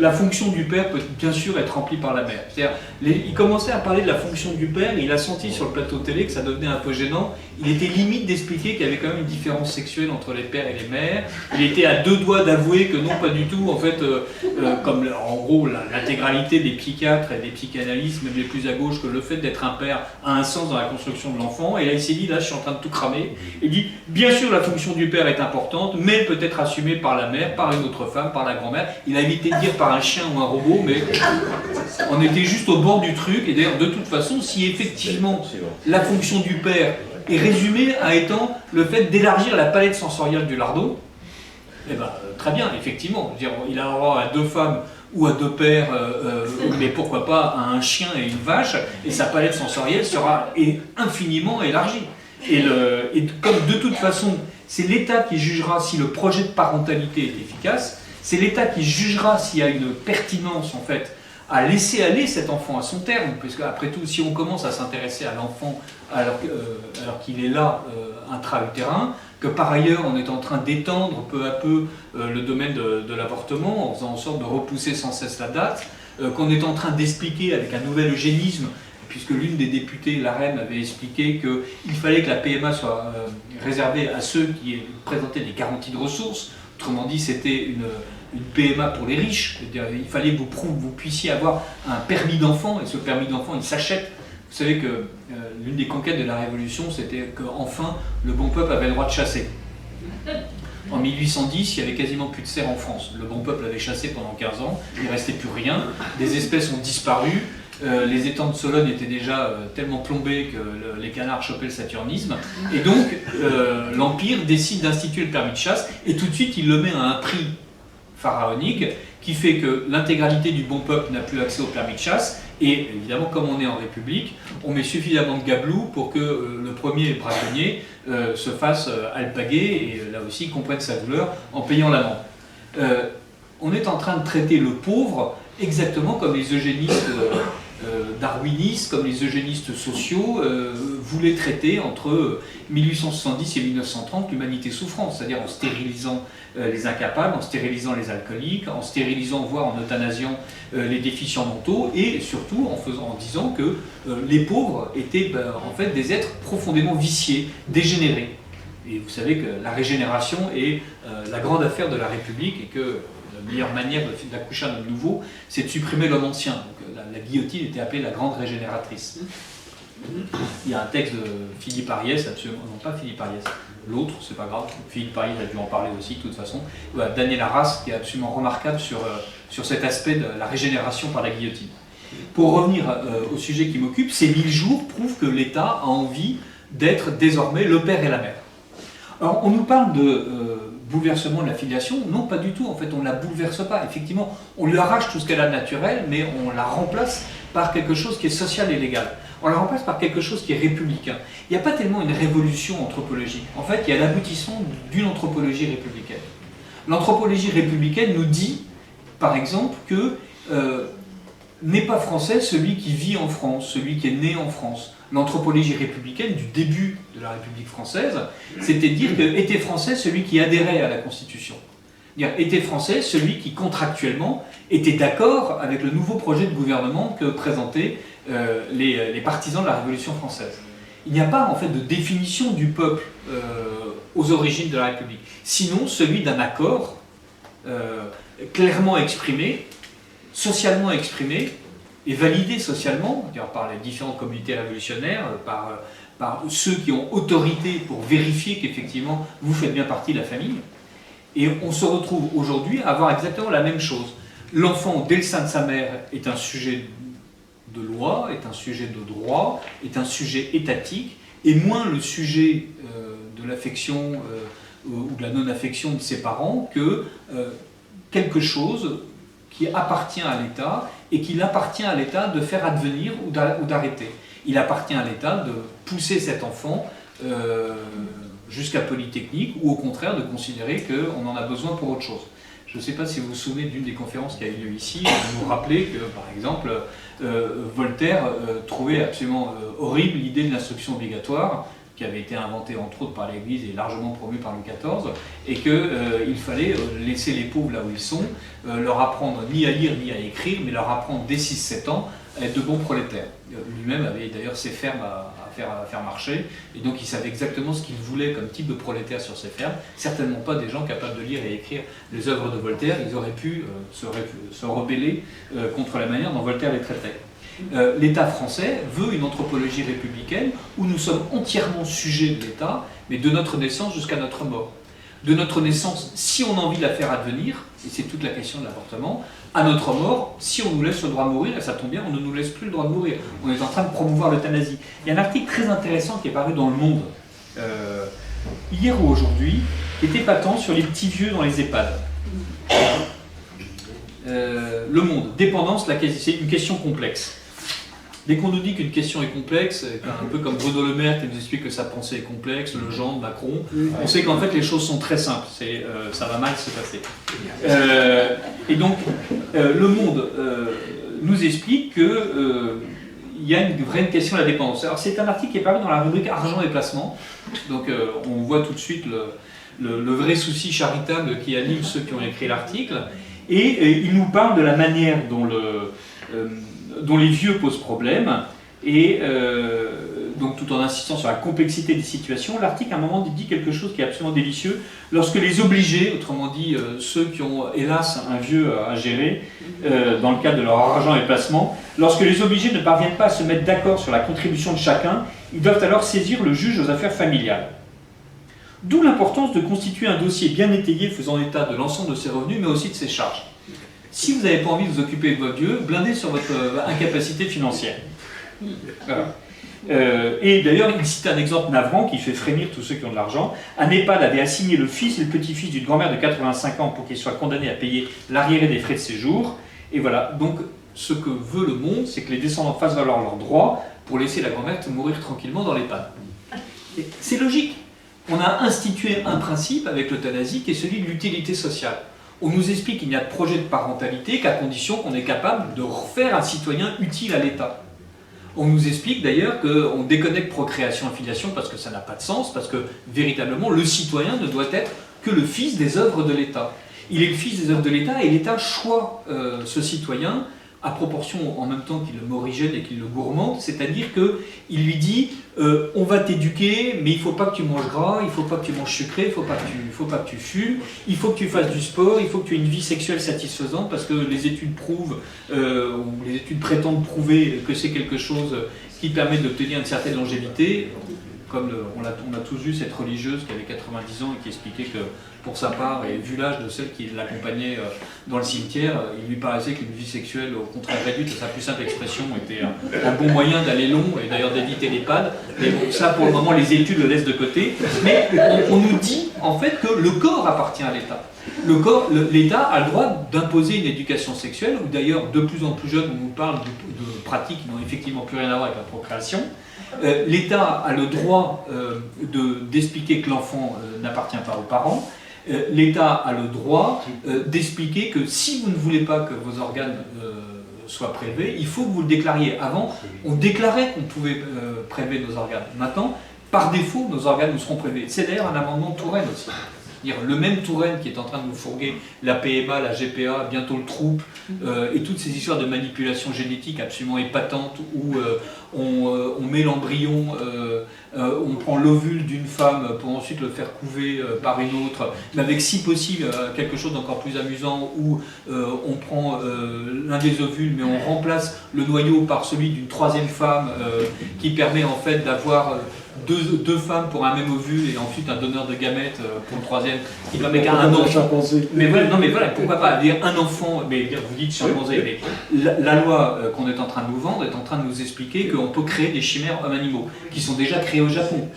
Speaker 3: la fonction du père peut bien sûr être remplie par la mère. C'est-à-dire, il commençait à parler de la fonction du père, et il a senti sur le plateau télé que ça devenait un peu gênant. Il était limite d'expliquer qu'il y avait quand même une différence sexuelle entre les pères et les mères. Il était à deux doigts d'avouer que non, pas du tout. En fait, comme en gros l'intégralité des psychiatres et des psychanalystes, même les plus à gauche, que le fait d'être un père a un sens dans la construction de l'enfant. Et là, il s'est dit, là, je suis en train de tout cramer. Il dit, bien sûr, la fonction du père est importante, mais elle peut être assumée par la mère, par une autre femme, par la grand-mère. Il a évité de dire par un chien ou un robot, mais on était juste au bord du truc. Et d'ailleurs, de toute façon, si effectivement la fonction du père est résumée à étant le fait d'élargir la palette sensorielle du lardo, eh ben, très bien, effectivement. Je veux dire, il a droit à 2 femmes ou à 2 pères, mais pourquoi pas à un chien et une vache, et sa palette sensorielle sera infiniment élargie. Et comme de toute façon, c'est l'État qui jugera si le projet de parentalité est efficace, c'est l'État qui jugera s'il y a une pertinence en fait à laisser aller cet enfant à son terme, parce qu'après tout, si on commence à s'intéresser à l'enfant alors qu'il est là intra-utérin, que par ailleurs on est en train d'étendre peu à peu le domaine de l'avortement, en faisant en sorte de repousser sans cesse la date, qu'on est en train d'expliquer avec un nouvel eugénisme, puisque l'une des députées, la reine, avait expliqué qu'il fallait que la PMA soit réservée à ceux qui présentaient des garanties de ressources. Autrement dit, c'était une PMA pour les riches. C'est-à-dire, il fallait que vous puissiez avoir un permis d'enfant, et ce permis d'enfant, il s'achète. Vous savez que l'une des conquêtes de la Révolution, c'était qu'enfin, le bon peuple avait le droit de chasser. En 1810, il n'y avait quasiment plus de cerfs en France. Le bon peuple avait chassé pendant 15 ans, il ne restait plus rien, des espèces ont disparu, les étangs de Sologne étaient déjà tellement plombés que les canards chopaient le saturnisme, et donc l'Empire décide d'instituer le permis de chasse, et tout de suite il le met à un prix pharaonique, qui fait que l'intégralité du bon peuple n'a plus accès au permis de chasse, et évidemment comme on est en République, on met suffisamment de gablous pour que le premier braconnier se fasse alpaguer, et là aussi comprenne sa douleur en payant l'amende. On est en train de traiter le pauvre exactement comme les eugénistes darwinistes, comme les eugénistes sociaux voulaient traiter entre 1870 et 1930 l'humanité souffrante, c'est-à-dire en stérilisant les incapables, en stérilisant les alcooliques, en stérilisant, voire en euthanasiant les déficients mentaux, et surtout en disant que les pauvres étaient en fait des êtres profondément viciés, dégénérés. Et vous savez que la régénération est la grande affaire de la République, et que la meilleure manière d'accoucher un homme nouveau, c'est de supprimer l'homme ancien. Donc, la guillotine était appelée la grande régénératrice. Il y a un texte de Philippe Ariès, absolument, non pas Philippe Ariès, l'autre, c'est pas grave, Philippe Ariès a dû en parler aussi de toute façon, Daniel Arras, qui est absolument remarquable sur cet aspect de la régénération par la guillotine. Pour revenir au sujet qui m'occupe, ces 1000 jours prouvent que l'État a envie d'être désormais le père et la mère. Alors on nous parle de bouleversement de la filiation, non pas du tout, en fait on ne la bouleverse pas, effectivement on lui arrache tout ce qu'elle a de naturel, mais on la remplace par quelque chose qui est social et légal. On la remplace par quelque chose qui est républicain. Il n'y a pas tellement une révolution anthropologique, en fait il y a l'aboutissement d'une anthropologie républicaine. L'anthropologie républicaine nous dit, par exemple, que n'est pas français celui qui vit en France, celui qui est né en France. L'anthropologie républicaine du début de la République française, c'était de dire que était français celui qui adhérait à la Constitution. Était français celui qui contractuellement était d'accord avec le nouveau projet de gouvernement que présentaient les partisans de la Révolution française. Il n'y a pas en fait de définition du peuple aux origines de la République, sinon celui d'un accord clairement exprimé, socialement exprimé et validé socialement par les différentes communautés révolutionnaires, par ceux qui ont autorité pour vérifier qu'effectivement vous faites bien partie de la famille. Et on se retrouve aujourd'hui à avoir exactement la même chose. L'enfant, dès le sein de sa mère, est un sujet de loi, est un sujet de droit, est un sujet étatique, et moins le sujet de l'affection ou de la non-affection de ses parents que quelque chose qui appartient à l'État et qu'il appartient à l'État de faire advenir ou d'arrêter. Il appartient à l'État de pousser cet enfant jusqu'à Polytechnique ou au contraire de considérer qu'on en a besoin pour autre chose. Je ne sais pas si vous vous souvenez d'une des conférences qui a eu lieu ici, vous vous rappelez que, par exemple, Voltaire trouvait absolument horrible l'idée de l'instruction obligatoire, qui avait été inventée entre autres par l'Église et largement promue par Louis XIV, et qu'il fallait laisser les pauvres là où ils sont, leur apprendre ni à lire ni à écrire, mais leur apprendre dès 6-7 ans à être de bons prolétaires. Lui-même avait d'ailleurs ses fermes à faire marcher, et donc il savait exactement ce qu'il voulait comme type de prolétaire sur ses fermes, certainement pas des gens capables de lire et écrire les œuvres de Voltaire. Ils auraient pu se rebeller contre la manière dont Voltaire les traitait. L'État français veut une anthropologie républicaine où nous sommes entièrement sujets de l'État, mais de notre naissance jusqu'à notre mort. De notre naissance, si on a envie de la faire advenir, et c'est toute la question de l'avortement, à notre mort, si on nous laisse le droit de mourir, et ça tombe bien, on ne nous laisse plus le droit de mourir. On est en train de promouvoir l'euthanasie. Il y a un article très intéressant qui est paru dans Le Monde, hier ou aujourd'hui, qui était patent sur les petits vieux dans les EHPAD. Le Monde, dépendance, c'est une question complexe. Dès qu'on nous dit qu'une question est complexe, un peu comme Bruno Le Maire qui nous explique que sa pensée est complexe, le genre de Macron, on sait qu'en fait les choses sont très simples, ça va mal se passer. Et donc, Le Monde nous explique qu'il y a une vraie question de la dépendance. Alors c'est un article qui est paru dans la rubrique Argent et placement, donc on voit tout de suite le vrai souci charitable qui anime ceux qui ont écrit l'article, et il nous parle de la manière dont les vieux posent problème, et donc tout en insistant sur la complexité des situations, l'article à un moment dit quelque chose qui est absolument délicieux. Lorsque les obligés, autrement dit ceux qui ont hélas un vieux à gérer, dans le cadre de leur argent et placement, lorsque les obligés ne parviennent pas à se mettre d'accord sur la contribution de chacun, ils doivent alors saisir le juge aux affaires familiales. D'où l'importance de constituer un dossier bien étayé faisant état de l'ensemble de ses revenus, mais aussi de ses charges. Si vous n'avez pas envie de vous occuper de votre vieux, blindez sur votre incapacité financière. Voilà. Et d'ailleurs, il cite un exemple navrant qui fait frémir tous ceux qui ont de l'argent. Un EHPAD avait assigné le fils et le petit-fils d'une grand-mère de 85 ans pour qu'ils soient condamnés à payer l'arriéré des frais de séjour. Et voilà, donc ce que veut le monde, c'est que les descendants fassent valoir leurs droits pour laisser la grand-mère mourir tranquillement dans l'EHPAD. C'est logique. On a institué un principe avec l'euthanasie qui est celui de l'utilité sociale. On nous explique qu'il n'y a de projet de parentalité qu'à condition qu'on est capable de refaire un citoyen utile à l'État. On nous explique d'ailleurs qu'on déconnecte procréation et filiation parce que ça n'a pas de sens, parce que véritablement le citoyen ne doit être que le fils des œuvres de l'État. Il est le fils des œuvres de l'État et l'État choisit ce citoyen à proportion en même temps qu'il le morigène et qu'il le gourmande, c'est-à-dire qu'il lui dit on va t'éduquer, mais il ne faut pas que tu manges gras, il ne faut pas que tu manges sucré, il ne faut pas que tu fumes, il faut que tu fasses du sport, il faut que tu aies une vie sexuelle satisfaisante, parce que les études prouvent, ou les études prétendent prouver que c'est quelque chose qui permet d'obtenir une certaine longévité. Comme on a tous vu cette religieuse qui avait 90 ans et qui expliquait que pour sa part, et vu l'âge de celle qui l'accompagnait dans le cimetière, il lui paraissait qu'une vie sexuelle, au contraire réduite, sa plus simple expression, était un bon moyen d'aller long et d'ailleurs d'éviter l'EHPAD. Mais bon, ça pour le moment les études le laissent de côté. Mais on nous dit en fait que le corps appartient à l'État. L'État a le droit d'imposer une éducation sexuelle, où d'ailleurs de plus en plus jeunes on nous parle de pratiques qui n'ont effectivement plus rien à voir avec la procréation. L'État a le droit d'expliquer que l'enfant n'appartient pas aux parents. L'État a le droit d'expliquer que si vous ne voulez pas que vos organes soient prélevés, il faut que vous le déclariez. Avant, on déclarait qu'on pouvait prélever nos organes. Maintenant, par défaut, nos organes nous seront prélevés. C'est d'ailleurs un amendement de Touraine aussi. Le même Touraine qui est en train de nous fourguer la PMA, la GPA, bientôt le troupe, et toutes ces histoires de manipulation génétique absolument épatantes où on met l'embryon, on prend l'ovule d'une femme pour ensuite le faire couver par une autre, mais avec si possible quelque chose d'encore plus amusant où on prend l'un des ovules mais on remplace le noyau par celui d'une troisième femme qui permet en fait d'avoir deux femmes pour un même ovule et ensuite un donneur de gamètes pour le troisième qui permet qu'à un enfant. Mais voilà, non mais voilà, pourquoi pas dire un enfant, mais vous dites chimpanzé, mais la loi qu'on est en train de nous vendre est en train de nous expliquer qu'on peut créer des chimères hommes-animaux qui sont déjà créés au Japon.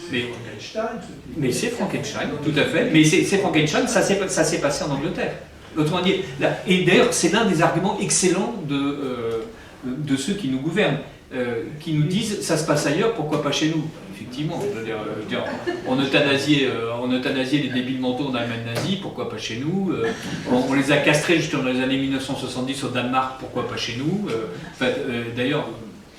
Speaker 3: Mais c'est Frankenstein, tout à fait. Mais c'est Frankenstein, ça s'est passé en Angleterre. Autrement dit, et d'ailleurs c'est l'un des arguments excellents de ceux qui nous gouvernent. Qui nous disent ça se passe ailleurs, pourquoi pas chez nous? Effectivement, je veux dire, on euthanasiait les débiles mentaux en Allemagne nazie, pourquoi pas chez nous? On les a castrés jusqu'en les années 1970 au Danemark, pourquoi pas chez nous? D'ailleurs,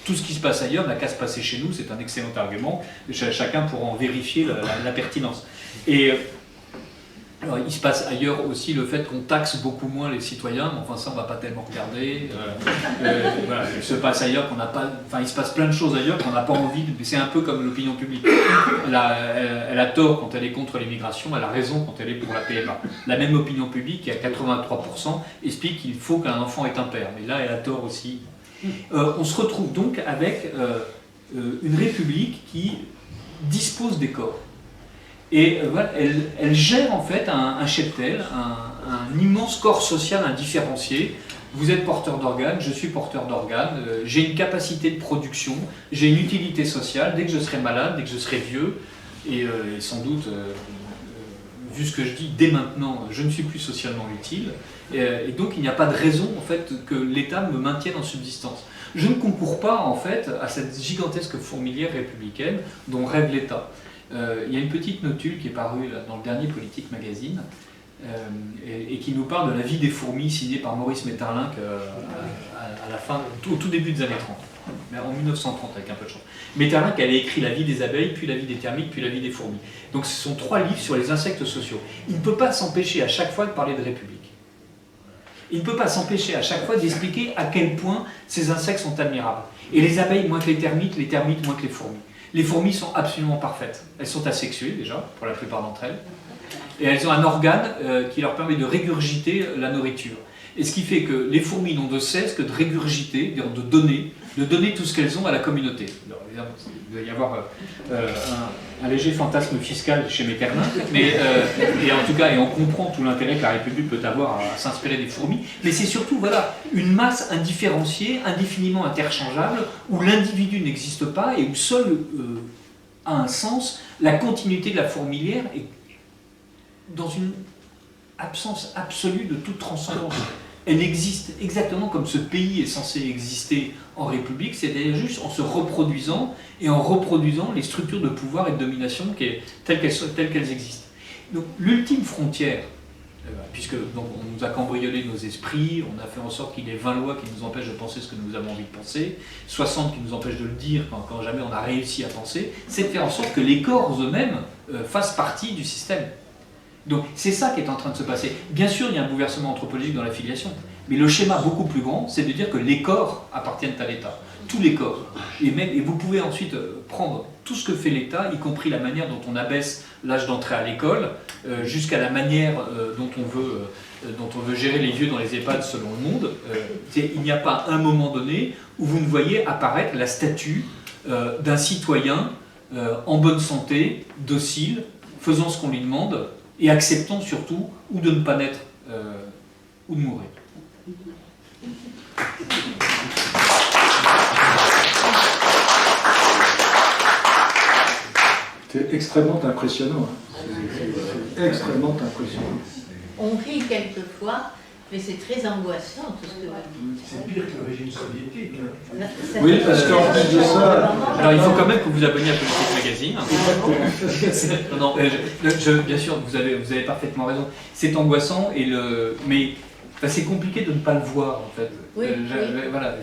Speaker 3: tout ce qui se passe ailleurs n'a qu'à se passer chez nous, c'est un excellent argument, chacun pourra en vérifier la pertinence. Et alors, il se passe ailleurs aussi le fait qu'on taxe beaucoup moins les citoyens, mais enfin ça on va pas tellement regarder. Voilà, il se passe ailleurs qu'on n'a pas, enfin il se passe plein de choses ailleurs qu'on n'a pas envie de. C'est un peu comme l'opinion publique. Elle a tort quand elle est contre l'immigration, elle a raison quand elle est pour la PMA. La même opinion publique, qui à 83%, explique qu'il faut qu'un enfant ait un père, mais là elle a tort aussi. On se retrouve donc avec une république qui dispose des corps. Et voilà, elle gère en fait un cheptel, un immense corps social indifférencié. Vous êtes porteur d'organes, je suis porteur d'organes, j'ai une capacité de production, j'ai une utilité sociale, dès que je serai malade, dès que je serai vieux, et sans doute, vu ce que je dis, dès maintenant, je ne suis plus socialement utile, et donc il n'y a pas de raison en fait que l'État me maintienne en subsistance. Je ne concours pas en fait à cette gigantesque fourmilière républicaine dont rêve l'État. Il y a une petite notule qui est parue dans le dernier Politique Magazine et qui nous parle de La vie des fourmis, signée par Maurice Maeterlinck à la fin, au tout début des années 30, mais en 1930 avec un peu de chance. Maeterlinck, elle a écrit La vie des abeilles, puis La vie des termites, puis La vie des fourmis. Donc ce sont 3 livres sur les insectes sociaux. Il ne peut pas s'empêcher à chaque fois de parler de République. Il ne peut pas s'empêcher à chaque fois d'expliquer à quel point ces insectes sont admirables. Et les abeilles moins que les termites moins que les fourmis. Les fourmis sont absolument parfaites. Elles sont asexuées déjà, pour la plupart d'entre elles. Et elles ont un organe qui leur permet de régurgiter la nourriture. Et ce qui fait que les fourmis n'ont de cesse que de régurgiter, de donner tout ce qu'elles ont à la communauté. Alors, évidemment, il doit y avoir un léger fantasme fiscal chez Maeterlinck, mais et en tout cas, et on comprend tout l'intérêt que la République peut avoir à s'inspirer des fourmis, mais c'est surtout voilà, une masse indifférenciée, indéfiniment interchangeable, où l'individu n'existe pas et où seul a un sens la continuité de la fourmilière est dans une absence absolue de toute transcendance. Elle existe exactement comme ce pays est censé exister en République, c'est-à-dire juste en se reproduisant et en reproduisant les structures de pouvoir et de domination telles qu'elles existent. Donc l'ultime frontière, puisque donc, on nous a cambriolé nos esprits, on a fait en sorte qu'il y ait 20 lois qui nous empêchent de penser ce que nous avons envie de penser, 60 qui nous empêchent de le dire quand jamais on a réussi à penser, c'est de faire en sorte que les corps eux-mêmes fassent partie du système. Donc c'est ça qui est en train de se passer. Bien sûr, il y a un bouleversement anthropologique dans la filiation, mais le schéma beaucoup plus grand, c'est de dire que les corps appartiennent à l'État. Tous les corps. Et vous pouvez ensuite prendre tout ce que fait l'État, y compris la manière dont on abaisse l'âge d'entrée à l'école, jusqu'à la manière dont on veut gérer les vieux dans les EHPAD selon le monde. Il n'y a pas un moment donné où vous ne voyez apparaître la statue d'un citoyen en bonne santé, docile, faisant ce qu'on lui demande, et acceptant surtout ou de ne pas naître ou de mourir.
Speaker 4: C'est extrêmement impressionnant. C'est extrêmement impressionnant.
Speaker 5: On rit quelquefois, mais c'est très angoissant tout ce que vous dites.
Speaker 6: C'est pire que le régime soviétique.
Speaker 4: Oui, parce qu'en plus de ça...
Speaker 3: Alors il faut quand même que vous abonniez à Politique Magazine. Non, bien sûr, vous avez parfaitement raison. C'est angoissant, mais c'est compliqué de ne pas le voir en fait.
Speaker 5: Oui, oui.
Speaker 3: Voilà,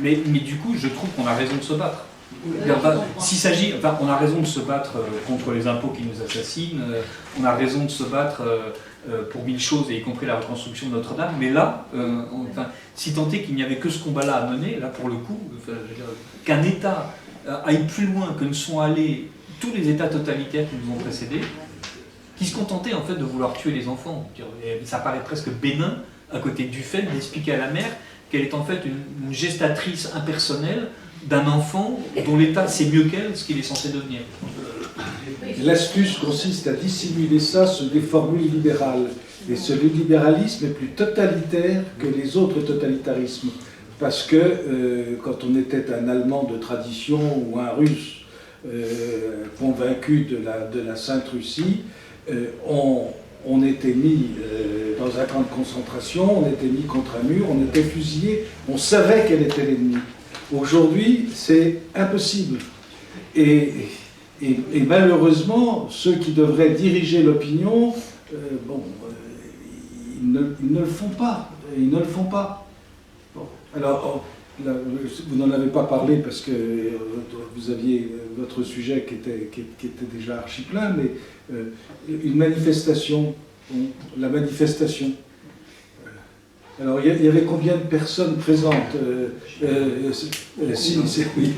Speaker 3: mais du coup, je trouve qu'on a raison de se battre. S'il s'agit, enfin, on a raison de se battre contre les impôts qui nous assassinent, on a raison de se battre pour mille choses, et y compris la reconstruction de Notre-Dame, mais là, si tant est qu'il n'y avait que ce combat-là à mener, là pour le coup, qu'un État aille plus loin que ne sont allés tous les États totalitaires qui nous ont précédés, qui se contentaient en fait de vouloir tuer les enfants. Ça paraît presque bénin à côté du fait d'expliquer à la mère qu'elle est en fait une gestatrice impersonnelle d'un enfant dont l'État sait mieux qu'elle ce qu'il est censé devenir.
Speaker 4: L'astuce consiste à dissimuler ça sous des formules libérales. Et ce libéralisme est plus totalitaire que les autres totalitarismes. Parce que quand on était un Allemand de tradition ou un Russe convaincu de la Sainte Russie, on était mis dans un camp de concentration, on était mis contre un mur, on était fusillé, on savait quel était l'ennemi. Aujourd'hui, c'est impossible. Et malheureusement, ceux qui devraient diriger l'opinion, ils ne le font pas. Ils ne le font pas. Bon. Alors, là, vous n'en avez pas parlé parce que vous aviez votre sujet qui était déjà archi plein, mais une manifestation, la manifestation. Alors, il y avait combien de personnes présentes oui.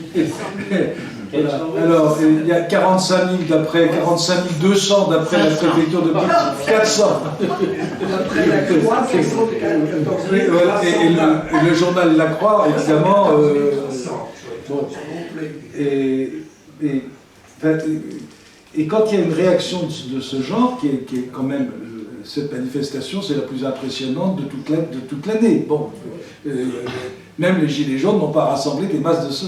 Speaker 4: Voilà. Alors, il y a 45 200 d'après la préfecture de 400. Et le journal La Croix, évidemment. Bon. Et quand il y a une réaction de ce genre, qui est quand même... Cette manifestation, c'est la plus impressionnante de toute l'année. Bon, même les Gilets jaunes n'ont pas rassemblé des masses de ce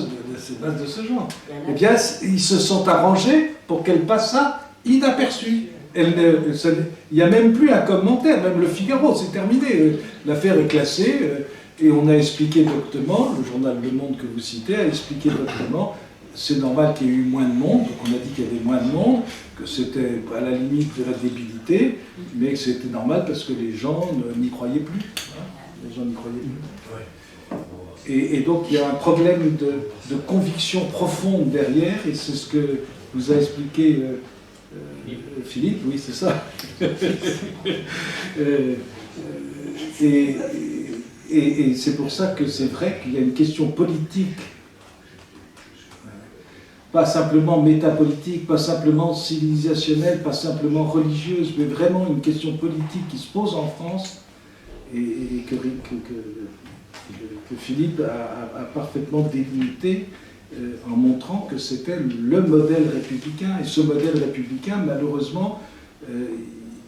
Speaker 4: genre. Eh bien, ils se sont arrangés pour qu'elle passe ça inaperçue. Il n'y a même plus un commentaire, même le Figaro, c'est terminé. L'affaire est classée et on a expliqué doctement, le journal Le Monde que vous citez a expliqué doctement, c'est normal qu'il y ait eu moins de monde, donc on a dit qu'il y avait moins de monde, que c'était à la limite de la débilité, mais que c'était normal parce que les gens n'y croyaient plus. Hein, les gens n'y croyaient plus. Et donc il y a un problème de conviction profonde derrière, et c'est ce que vous a expliqué Philippe, oui c'est ça. Et c'est pour ça que c'est vrai qu'il y a une question politique, pas simplement métapolitique, pas simplement civilisationnelle, pas simplement religieuse, mais vraiment une question politique qui se pose en France et que Philippe a parfaitement délimité en montrant que c'était le modèle républicain. Et ce modèle républicain, malheureusement,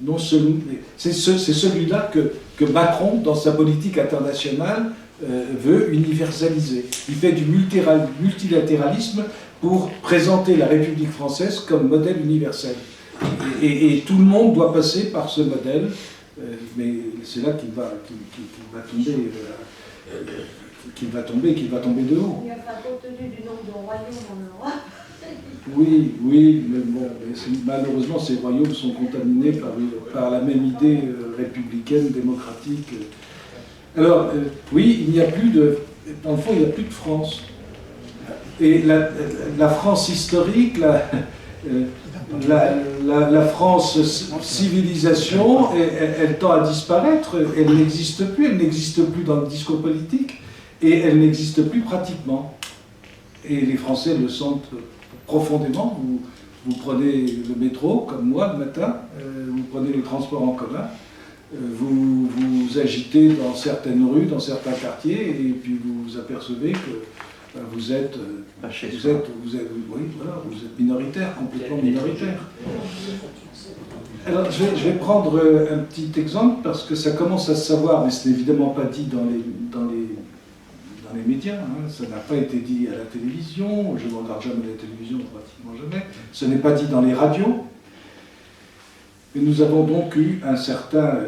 Speaker 4: non seulement, c'est celui-là que Macron, dans sa politique internationale, veut universaliser. Il fait du multilatéralisme pour présenter la République française comme modèle universel. Et tout le monde doit passer par ce modèle, mais c'est là qu'il va tomber de haut.
Speaker 6: Il n'y a pas compte tenu du nombre de royaumes en Europe.
Speaker 4: Oui, mais bon, malheureusement, ces royaumes sont contaminés par la même idée républicaine, démocratique. Alors, oui, il n'y a plus de... Dans le fond, il n'y a plus de France. Et la France historique, la France civilisation, elle tend à disparaître, elle n'existe plus dans le discours politique, et elle n'existe plus pratiquement. Et les Français le sentent profondément. Vous prenez le métro, comme moi, le matin, vous prenez les transports en commun, vous vous agitez dans certaines rues, dans certains quartiers, et puis vous vous apercevez que vous êtes minoritaire, complètement minoritaire. Alors, je vais prendre un petit exemple, parce que ça commence à se savoir, mais ce n'est évidemment pas dit dans les médias, hein. Ça n'a pas été dit à la télévision, je ne regarde jamais la télévision, pratiquement jamais, ce n'est pas dit dans les radios. Et nous avons donc eu un certain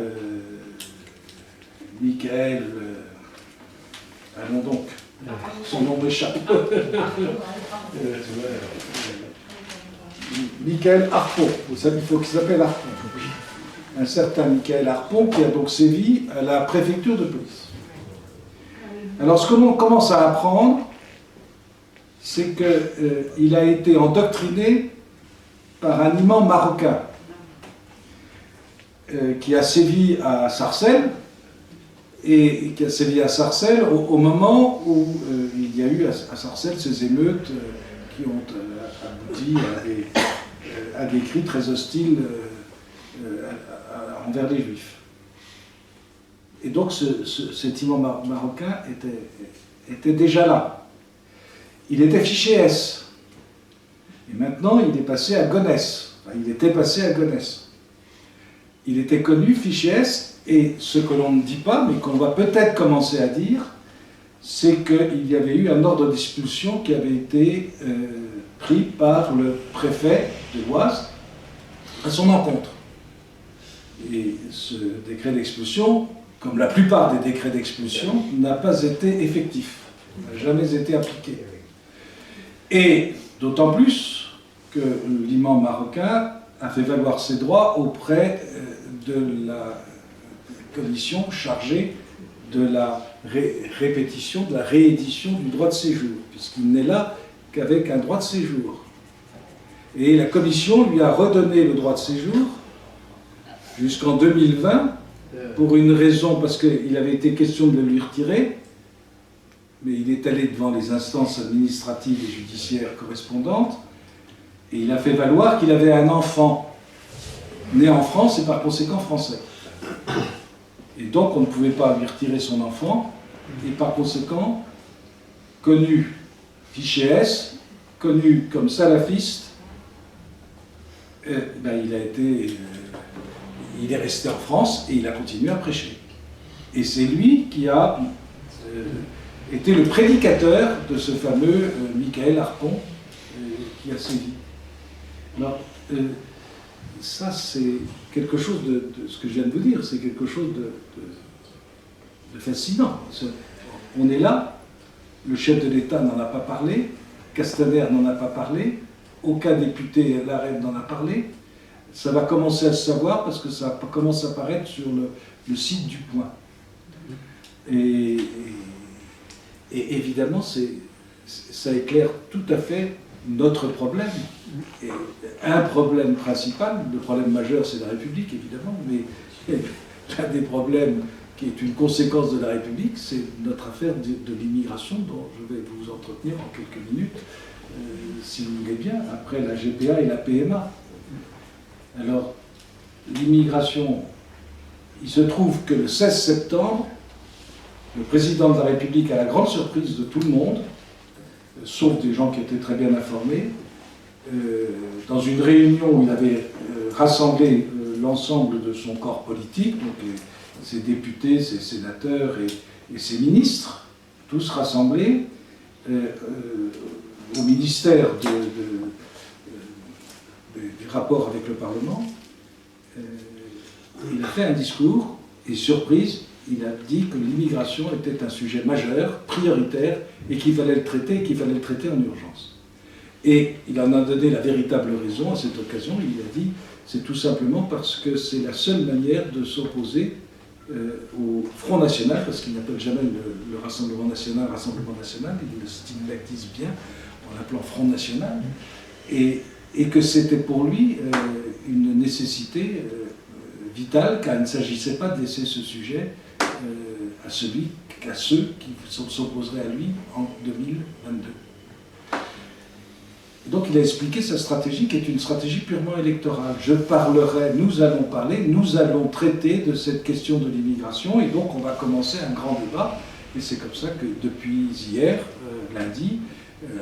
Speaker 4: Michael, allons donc, son nom m'échappe. Michael Harpon, vous savez, il faut qu'il s'appelle Harpon. Un certain Michael Harpon qui a donc sévi à la préfecture de police. Alors ce que l'on commence à apprendre, c'est qu'il a été endoctriné par un imam marocain qui a sévi à Sarcelles, et qui a sévi à Sarcelles au moment où il y a eu à Sarcelles ces émeutes qui ont abouti à des cris très hostiles envers les Juifs. Et donc cet imam marocain était déjà là. Il était fiché S. Et maintenant, il est passé à Gonesse. Enfin, il était passé à Gonesse. Il était connu, fiché S, et ce que l'on ne dit pas, mais qu'on va peut-être commencer à dire, c'est qu'il y avait eu un ordre d'expulsion qui avait été pris par le préfet de l'Oise à son encontre. Et ce décret d'expulsion, comme la plupart des décrets d'expulsion, n'a pas été effectif, n'a jamais été appliqué. Et d'autant plus que l'imam marocain a fait valoir ses droits auprès de la commission chargée de la répétition, de la réédition du droit de séjour, puisqu'il n'est là qu'avec un droit de séjour. Et la commission lui a redonné le droit de séjour jusqu'en 2020, pour une raison, parce qu'il avait été question de le lui retirer, mais il est allé devant les instances administratives et judiciaires correspondantes, et il a fait valoir qu'il avait un enfant né en France et par conséquent français. Et donc on ne pouvait pas lui retirer son enfant, et par conséquent, connu fiché S, connu comme salafiste, il est resté en France et il a continué à prêcher. Et c'est lui qui a été le prédicateur de ce fameux Michael Harpon qui a sévi. Alors, ça c'est quelque chose de ce que je viens de vous dire, c'est quelque chose de fascinant. On est là, le chef de l'État n'en a pas parlé, Castaner n'en a pas parlé, aucun député à la reine n'en a parlé. Ça va commencer à se savoir parce que ça commence à apparaître sur le site du Point. Et évidemment, ça éclaire tout à fait notre problème. Et un problème principal, le problème majeur, c'est la République, évidemment, mais un des problèmes qui est une conséquence de la République, c'est notre affaire de l'immigration, dont je vais vous entretenir en quelques minutes, si vous voulez bien, après la GPA et la PMA. Alors, l'immigration, il se trouve que le 16 septembre, le président de la République, à la grande surprise de tout le monde, sauf des gens qui étaient très bien informés, dans une réunion où il avait rassemblé l'ensemble de son corps politique, donc ses députés, ses sénateurs et ses ministres, tous rassemblés au ministère des rapports avec le Parlement. Il a fait un discours, et surprise, il a dit que l'immigration était un sujet majeur, prioritaire, et qu'il fallait le traiter en urgence. Et il en a donné la véritable raison à cette occasion. Il a dit, c'est tout simplement parce que c'est la seule manière de s'opposer au Front National, parce qu'il n'appelle jamais le Rassemblement National, il le stigmatise bien en l'appelant Front National, et que c'était pour lui une nécessité vitale, car il ne s'agissait pas de laisser ce sujet à ceux qui s'opposeraient à lui en 2022. Donc il a expliqué sa stratégie qui est une stratégie purement électorale. Nous allons traiter de cette question de l'immigration, et donc on va commencer un grand débat. Et c'est comme ça que depuis hier, lundi,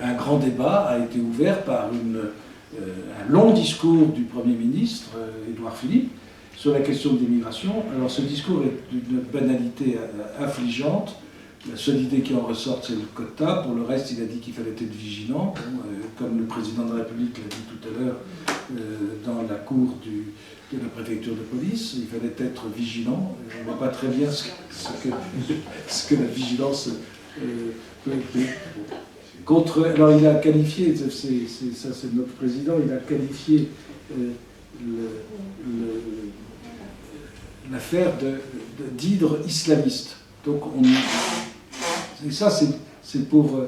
Speaker 4: un grand débat a été ouvert par un long discours du Premier ministre, Édouard Philippe, sur la question de l'immigration. Alors ce discours est d'une banalité affligeante. La seule idée qui en ressort, c'est le quota. Pour le reste, il a dit qu'il fallait être vigilant. Comme le président de la République l'a dit tout à l'heure dans la cour de la préfecture de police, il fallait être vigilant. Je ne vois pas très bien ce que la vigilance peut contre. Alors il a qualifié, ça c'est notre président, il a qualifié l'affaire d'hydre islamiste. Donc et ça c'est pour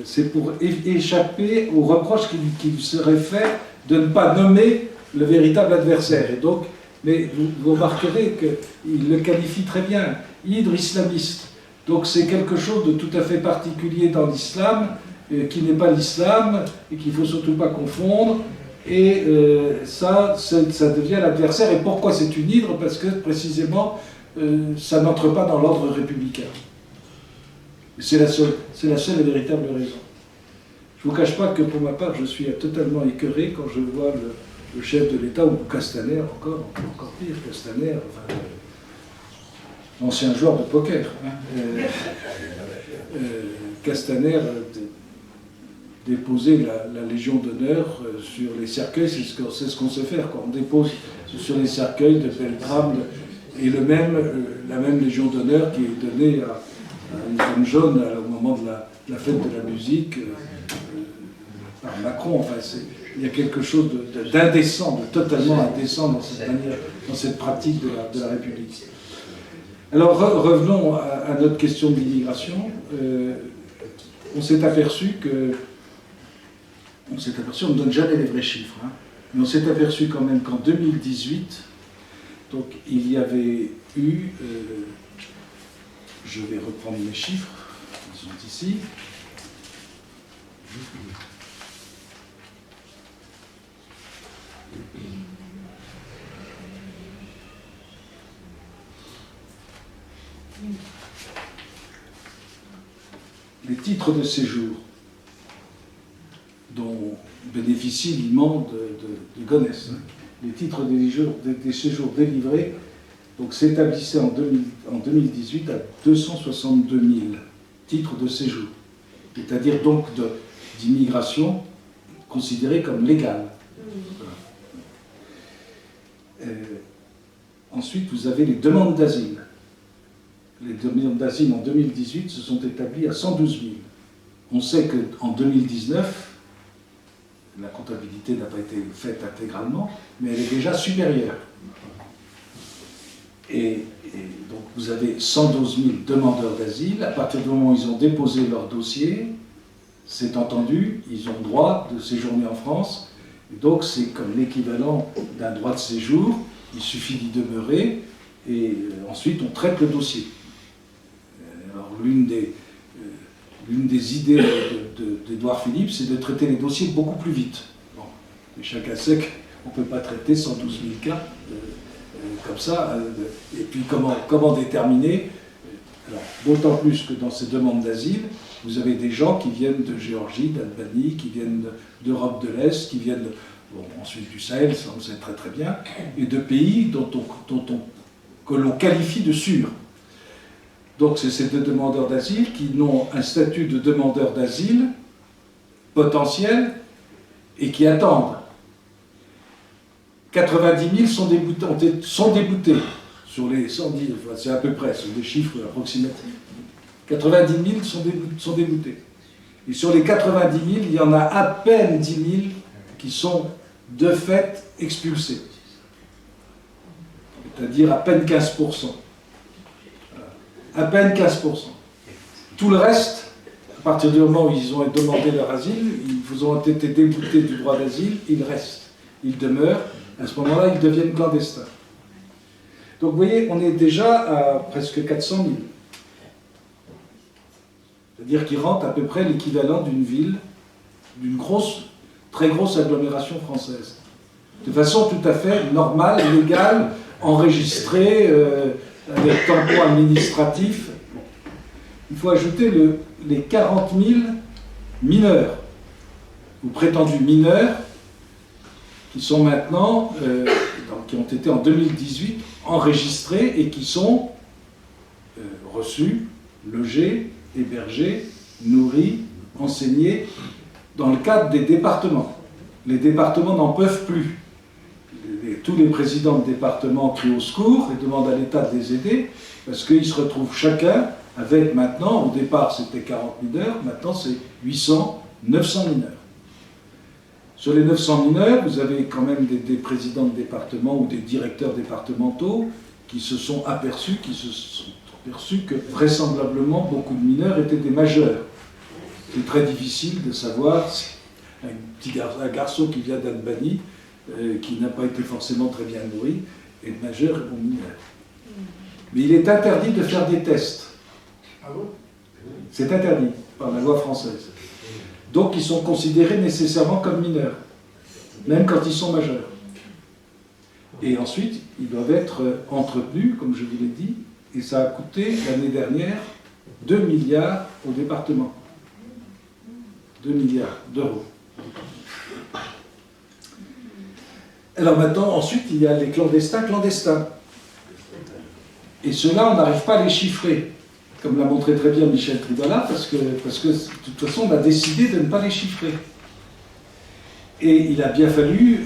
Speaker 4: c'est pour échapper aux reproches qui lui seraient faits de ne pas nommer le véritable adversaire. Et donc, mais vous remarquerez qu'il le qualifie très bien, hydre islamiste. Donc c'est quelque chose de tout à fait particulier dans l'islam, qui n'est pas l'islam, et qu'il ne faut surtout pas confondre. Et ça devient l'adversaire. Et pourquoi c'est une hydre? Parce que précisément, ça n'entre pas dans l'ordre républicain. C'est la seule et véritable raison. Je ne vous cache pas que pour ma part, je suis totalement écœuré quand je vois le chef de l'État, ou Castaner encore pire, Castaner, enfin, ancien joueur de poker, hein, Castaner déposer la Légion d'honneur sur les cercueils, c'est ce qu'on sait faire, quoi. On dépose sur les cercueils de Beltrame et la même Légion d'honneur qui est donnée à une jaune au moment de la fête de la musique par Macron. Enfin, il y a quelque chose d'indécent, de totalement indécent dans cette manière, dans cette pratique de la République. Alors revenons à notre question de l'immigration. On s'est aperçu, on ne donne jamais les vrais chiffres, hein, mais on s'est aperçu quand même qu'en 2018, donc il y avait eu, je vais reprendre mes chiffres, ils sont ici. Les titres de séjour dont bénéficie l'imam de Gonesse, les titres des séjours délivrés s'établissaient en 2018 à 262 000 titres de séjour, c'est-à-dire donc d'immigration considérée comme légale. Ensuite, vous avez les demandes d'asile. Les demandes d'asile en 2018 se sont établies à 112 000. On sait qu'en 2019, la comptabilité n'a pas été faite intégralement, mais elle est déjà supérieure. Et donc vous avez 112 000 demandeurs d'asile. À partir du moment où ils ont déposé leur dossier, c'est entendu, ils ont droit de séjourner en France. Et donc c'est comme l'équivalent d'un droit de séjour. Il suffit d'y demeurer et ensuite on traite le dossier. Alors l'une des idées d'Édouard Philippe, c'est de traiter les dossiers beaucoup plus vite. Bon. Et chacun sait qu'on ne peut pas traiter 112 000 cas comme ça. Et puis comment déterminer? D'autant plus que dans ces demandes d'asile, vous avez des gens qui viennent de Géorgie, d'Albanie, qui viennent d'Europe de l'Est, qui viennent ensuite du Sahel, ça on sait très très bien, et de pays que l'on qualifie de sûrs. Donc c'est ces deux demandeurs d'asile qui n'ont un statut de demandeur d'asile potentiel et qui attendent. 90 000 sont déboutés sur les 110, enfin, c'est à peu près, ce sont des chiffres approximatifs. 90 000 sont déboutés. Et sur les 90 000, il y en a à peine 10 000 qui sont de fait expulsés. C'est-à-dire à peine 15%. À peine 15%. Tout le reste, à partir du moment où ils ont demandé leur asile, ils ont été déboutés du droit d'asile, ils restent, ils demeurent, à ce moment-là, ils deviennent clandestins. Donc vous voyez, on est déjà à presque 400 000. C'est-à-dire qu'ils rentrent à peu près l'équivalent d'une ville, d'une très grosse agglomération française. De façon tout à fait normale, légale, enregistrée, avec tampon administratif. Il faut ajouter les 40 000 mineurs, ou prétendus mineurs, qui sont maintenant, qui ont été en 2018 enregistrés et qui sont reçus, logés, hébergés, nourris, enseignés, dans le cadre des départements. Les départements n'en peuvent plus. Tous les présidents de département crient au secours et demandent à l'État de les aider, parce qu'ils se retrouvent chacun avec maintenant, au départ c'était 40 mineurs, maintenant c'est 800, 900 mineurs. Sur les 900 mineurs, vous avez quand même des présidents de département ou des directeurs départementaux qui se sont aperçus que vraisemblablement beaucoup de mineurs étaient des majeurs. C'est très difficile de savoir si un garçon qui vient d'Albanie, qui n'a pas été forcément très bien nourri, est majeur ou mineur. Mais il est interdit de faire des tests. C'est interdit par la loi française. Donc ils sont considérés nécessairement comme mineurs, même quand ils sont majeurs. Et ensuite, ils doivent être entretenus, comme je vous l'ai dit, et ça a coûté l'année dernière 2 milliards au département. 2 milliards d'euros. Alors maintenant, ensuite, il y a les clandestins. Et ceux-là, on n'arrive pas à les chiffrer, comme l'a montré très bien Michel Trudala, parce que de toute façon, on a décidé de ne pas les chiffrer. Et il a bien fallu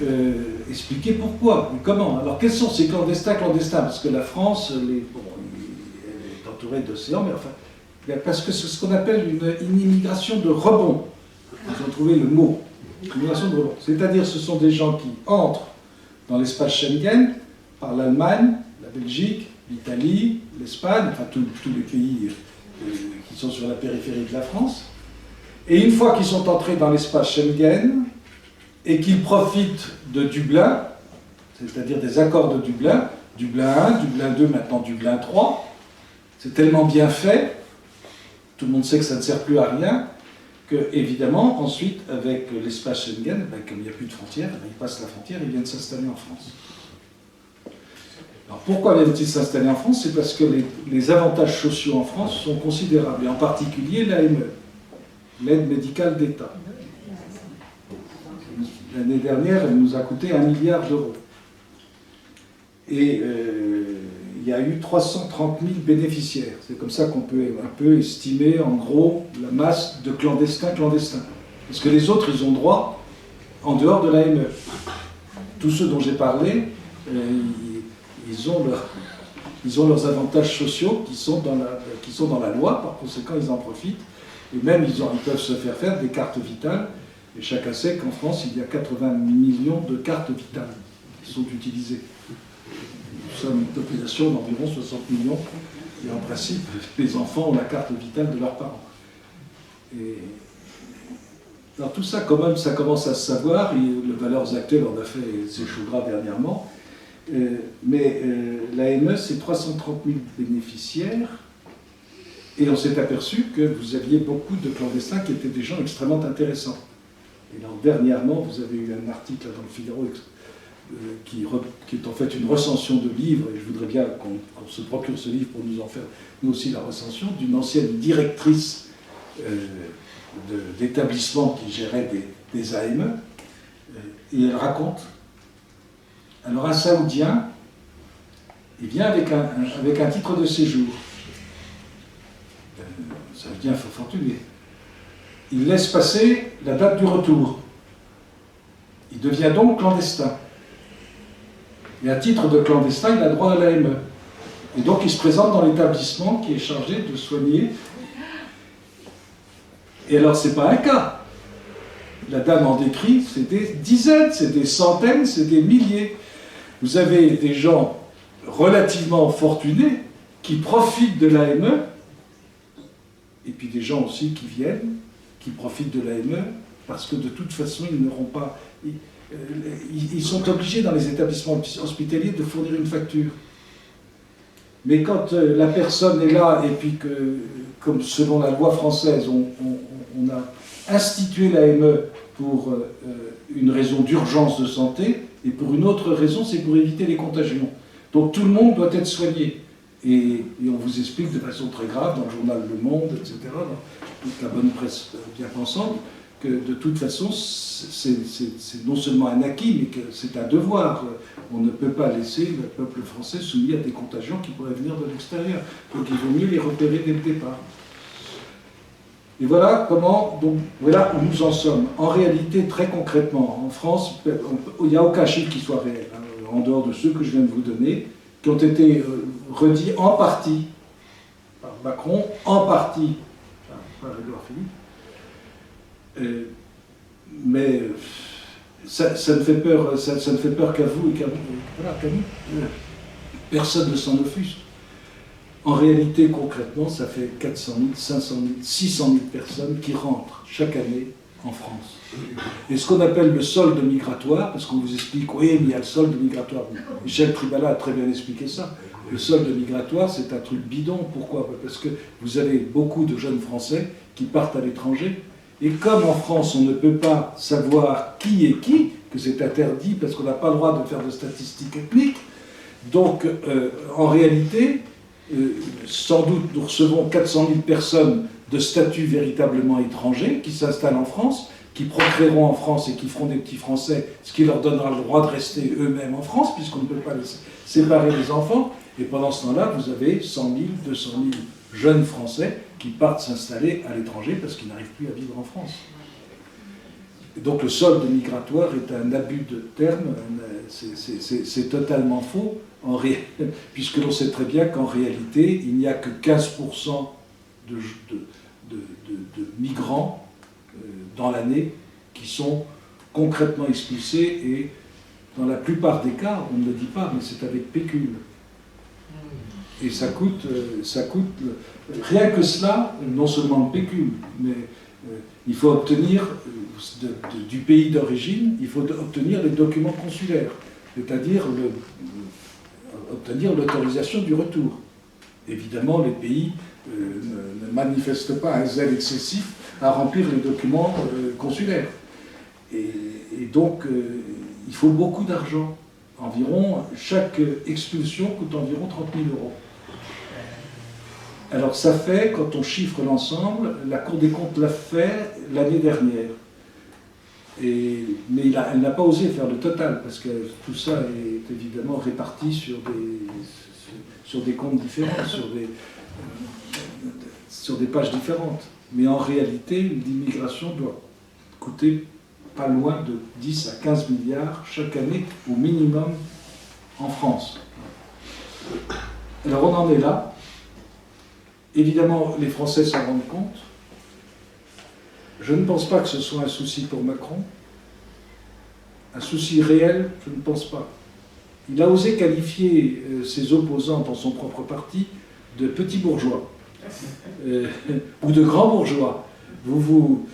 Speaker 4: expliquer pourquoi, et comment. Alors, quels sont ces clandestins? Parce que la France, elle est entourée d'océans, mais enfin, parce que c'est ce qu'on appelle une immigration de rebond. Ils ont trouvé le mot, immigration de rebond. C'est-à-dire, ce sont des gens qui entrent dans l'espace Schengen par l'Allemagne, la Belgique, l'Italie, l'Espagne, enfin tous les pays qui sont sur la périphérie de la France. Et une fois qu'ils sont entrés dans l'espace Schengen, et qu'ils profitent de Dublin, c'est-à-dire des accords de Dublin, Dublin 1, Dublin 2, maintenant Dublin 3, c'est tellement bien fait, tout le monde sait que ça ne sert plus à rien, que, évidemment, ensuite, avec l'espace Schengen, comme il n'y a plus de frontières, ils passent la frontière et viennent s'installer en France. Alors pourquoi viennent-ils s'installer en France? C'est parce que les avantages sociaux en France sont considérables, et en particulier l'AME, l'aide médicale d'État. L'année dernière, elle nous a coûté 1 milliard d'euros. Et il y a eu 330 000 bénéficiaires. C'est comme ça qu'on peut un peu estimer, en gros, la masse de clandestins. Parce que les autres, ils ont droit en dehors de l'AME. Tous ceux dont j'ai parlé, ils ont leurs avantages sociaux qui sont dans la loi, par conséquent, ils en profitent. Et même, ils peuvent se faire des cartes vitales. Et chacun sait qu'en France, il y a 80 millions de cartes vitales qui sont utilisées. Nous sommes une population d'environ 60 millions, et en principe, les enfants ont la carte vitale de leurs parents. Alors tout ça, quand même, ça commence à se savoir, et le Valeurs Actuelles en a fait ses choux gras dernièrement, mais l'AME, c'est 330 000 bénéficiaires, et on s'est aperçu que vous aviez beaucoup de clandestins qui étaient des gens extrêmement intéressants. Et alors, dernièrement, vous avez eu un article dans le Figaro qui est en fait une recension de livres, et je voudrais bien qu'on se procure ce livre pour nous en faire, nous aussi, la recension, d'une ancienne directrice d'établissement qui gérait des AME, et elle raconte, alors un Saoudien, il vient avec un titre de séjour, Saoudien fortuné. Il laisse passer la date du retour. Il devient donc clandestin. Et à titre de clandestin, il a droit à l'AME. Et donc il se présente dans l'établissement qui est chargé de soigner. Et alors, c'est pas un cas. La dame en décrit, c'est des dizaines, c'est des centaines, c'est des milliers. Vous avez des gens relativement fortunés qui profitent de l'AME, et puis des gens aussi qui viennent, qui profitent de l'AME, parce que de toute façon, ils n'auront pas... Ils sont obligés dans les établissements hospitaliers de fournir une facture. Mais quand la personne est là, et puis que, comme selon la loi française, on a institué l'AME pour une raison d'urgence de santé, et pour une autre raison, c'est pour éviter les contagions. Donc tout le monde doit être soigné. Et on vous explique de façon très grave, dans le journal Le Monde, etc., dans toute la bonne presse bien pensante, que de toute façon, c'est non seulement un acquis, mais que c'est un devoir. On ne peut pas laisser le peuple français soumis à des contagions qui pourraient venir de l'extérieur. Donc il vaut mieux les repérer dès le départ. Et voilà comment, donc voilà où nous en sommes. En réalité, très concrètement, en France, il n'y a aucun chiffre qui soit réel, hein, en dehors de ceux que je viens de vous donner, qui ont été redits en partie par Macron, en partie par Édouard Philippe. Mais ça ne fait peur, ça ne fait peur qu'à vous et qu'à nous. Personne ne s'en offusque. En réalité, concrètement, ça fait 400 000, 500 000, 600 000 personnes qui rentrent chaque année en France. Et ce qu'on appelle le solde migratoire, parce qu'on vous explique, oui, mais il y a le solde migratoire. Michel Tribala a très bien expliqué ça. Le solde migratoire, c'est un truc bidon. Pourquoi? Parce que vous avez beaucoup de jeunes Français qui partent à l'étranger. Et comme en France, on ne peut pas savoir qui est qui, que c'est interdit parce qu'on n'a pas le droit de faire de statistiques ethniques, donc en réalité, sans doute, nous recevons 400 000 personnes de statut véritablement étranger qui s'installent en France, qui procréeront en France et qui feront des petits Français, ce qui leur donnera le droit de rester eux-mêmes en France, puisqu'on ne peut pas les séparer les enfants. Et pendant ce temps-là, vous avez 100 000, 200 000 jeunes Français qui partent s'installer à l'étranger parce qu'ils n'arrivent plus à vivre en France. Et donc le solde migratoire est un abus de terme, c'est totalement faux, puisque l'on sait très bien qu'en réalité, il n'y a que 15% de migrants dans l'année qui sont concrètement expulsés, et dans la plupart des cas, on ne le dit pas, mais c'est avec pécule. Et ça coûte rien que cela, non seulement le pécule, mais il faut obtenir du pays d'origine, il faut obtenir les documents consulaires, c'est-à-dire obtenir l'autorisation du retour. Évidemment, les pays ne manifestent pas un zèle excessif à remplir les documents consulaires. Et donc, il faut beaucoup d'argent. Chaque expulsion coûte environ 30 000 €. Alors ça fait, quand on chiffre l'ensemble, la Cour des comptes l'a fait l'année dernière. Mais elle n'a pas osé faire le total, parce que tout ça est évidemment réparti sur des comptes différents, sur des pages différentes. Mais en réalité, l'immigration doit coûter pas loin de 10 à 15 milliards chaque année, au minimum, en France. Alors on en est là. Évidemment, les Français s'en rendent compte. Je ne pense pas que ce soit un souci pour Macron. Un souci réel, je ne pense pas. Il a osé qualifier ses opposants dans son propre parti de petits bourgeois, ou de grands bourgeois. Vous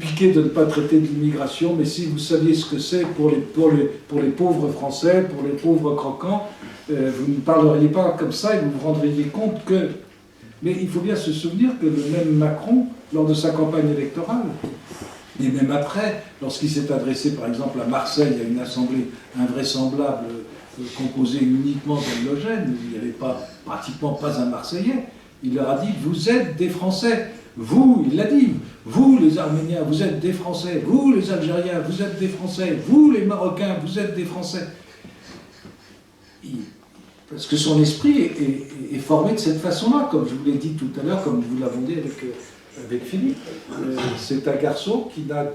Speaker 4: piquez de ne pas traiter de l'immigration, mais si vous saviez ce que c'est pour les pauvres Français, pour les pauvres croquants, vous ne parleriez pas comme ça et vous vous rendriez compte que... Mais il faut bien se souvenir que le même Macron, lors de sa campagne électorale, et même après, lorsqu'il s'est adressé par exemple à Marseille, à une assemblée invraisemblable composée uniquement d'allogènes, où il n'y avait pratiquement pas un Marseillais, il leur a dit « Vous êtes des Français ». Vous, il l'a dit, vous les Arméniens, vous êtes des Français, vous les Algériens, vous êtes des Français, vous les Marocains, vous êtes des Français. Parce que son esprit est formé de cette façon-là, comme je vous l'ai dit tout à l'heure, comme vous l'avons dit avec Philippe. C'est un garçon qui n'a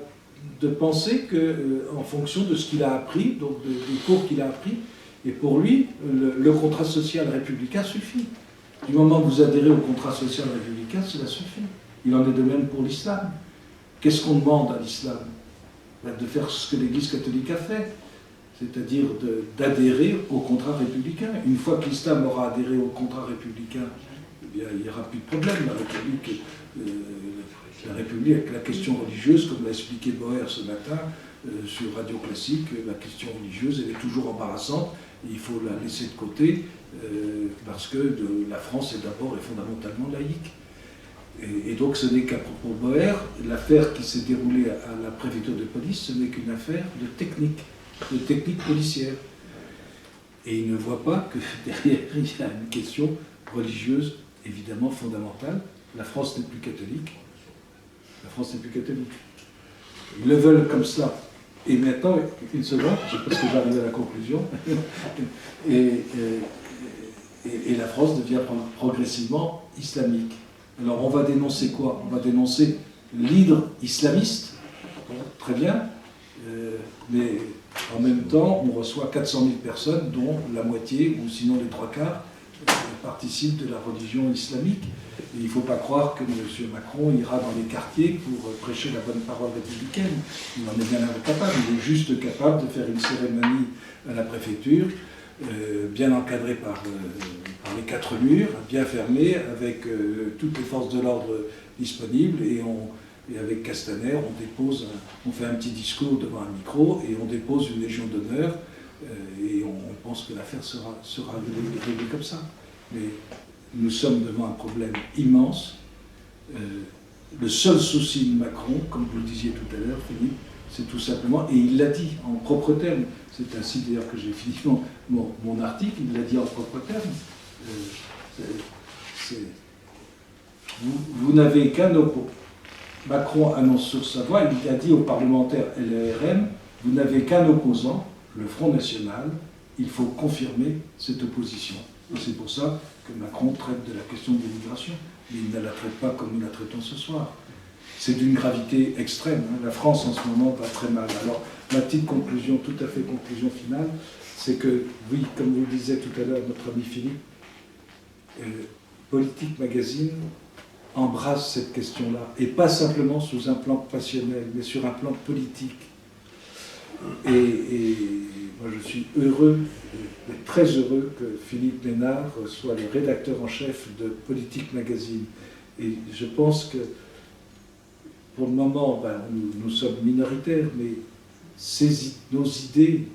Speaker 4: de pensée qu'en fonction de ce qu'il a appris, donc des cours qu'il a appris, et pour lui, le contrat social républicain suffit. Du moment que vous adhérez au contrat social républicain, cela suffit. Il en est de même pour l'islam. Qu'est-ce qu'on demande à l'islam? De faire ce que l'Église catholique a fait, c'est-à-dire d'adhérer au contrat républicain. Une fois que l'islam aura adhéré au contrat républicain, eh bien, il n'y aura plus de problème. La République, la question religieuse, comme l'a expliqué Boer ce matin sur Radio Classique, la question religieuse, elle est toujours embarrassante, et il faut la laisser de côté, parce que la France est d'abord et fondamentalement laïque. Et donc ce n'est qu'à propos de Boer, l'affaire qui s'est déroulée à la préfecture de police, ce n'est qu'une affaire de technique policière. Et il ne voit pas que derrière il y a une question religieuse évidemment fondamentale. La France n'est plus catholique. La France n'est plus catholique. Ils le veulent comme cela. Et maintenant, une seconde, parce que j'arrive à la conclusion, et la France devient progressivement islamique. Alors on va dénoncer quoi? On va dénoncer l'hydre islamiste, très bien, mais en même temps on reçoit 400 000 personnes dont la moitié, ou sinon les 3/4, participent de la religion islamique. Et il ne faut pas croire que M. Macron ira dans les quartiers pour prêcher la bonne parole républicaine. Il en est bien incapable, il est juste capable de faire une cérémonie à la préfecture, bien encadré par les 4 murs, bien fermé, avec toutes les forces de l'ordre disponibles, et avec Castaner, on fait un petit discours devant un micro, et on dépose une légion d'honneur, et on pense que l'affaire sera réglée comme ça. Mais nous sommes devant un problème immense. Le seul souci de Macron, comme vous le disiez tout à l'heure, Philippe, c'est tout simplement, et il l'a dit en propres termes, c'est ainsi d'ailleurs que j'ai fini mon article, il l'a dit en propres termes, vous n'avez qu'un opposant. Macron annonce sur sa voix, il a dit aux parlementaires LRM, vous n'avez qu'un opposant, le Front National, il faut confirmer cette opposition. Et c'est pour ça que Macron traite de la question de l'immigration. Mais il ne la traite pas comme nous la traitons ce soir. C'est d'une gravité extrême. La France en ce moment va très mal. Alors, ma petite conclusion, tout à fait conclusion finale, c'est que, oui, comme vous le disait tout à l'heure notre ami Philippe, Politique Magazine embrasse cette question-là, et pas simplement sous un plan passionnel, mais sur un plan politique. Et moi je suis heureux, très heureux que Philippe Ménard soit le rédacteur en chef de Politique Magazine. Et je pense que pour le moment, nous sommes minoritaires, mais nos idées,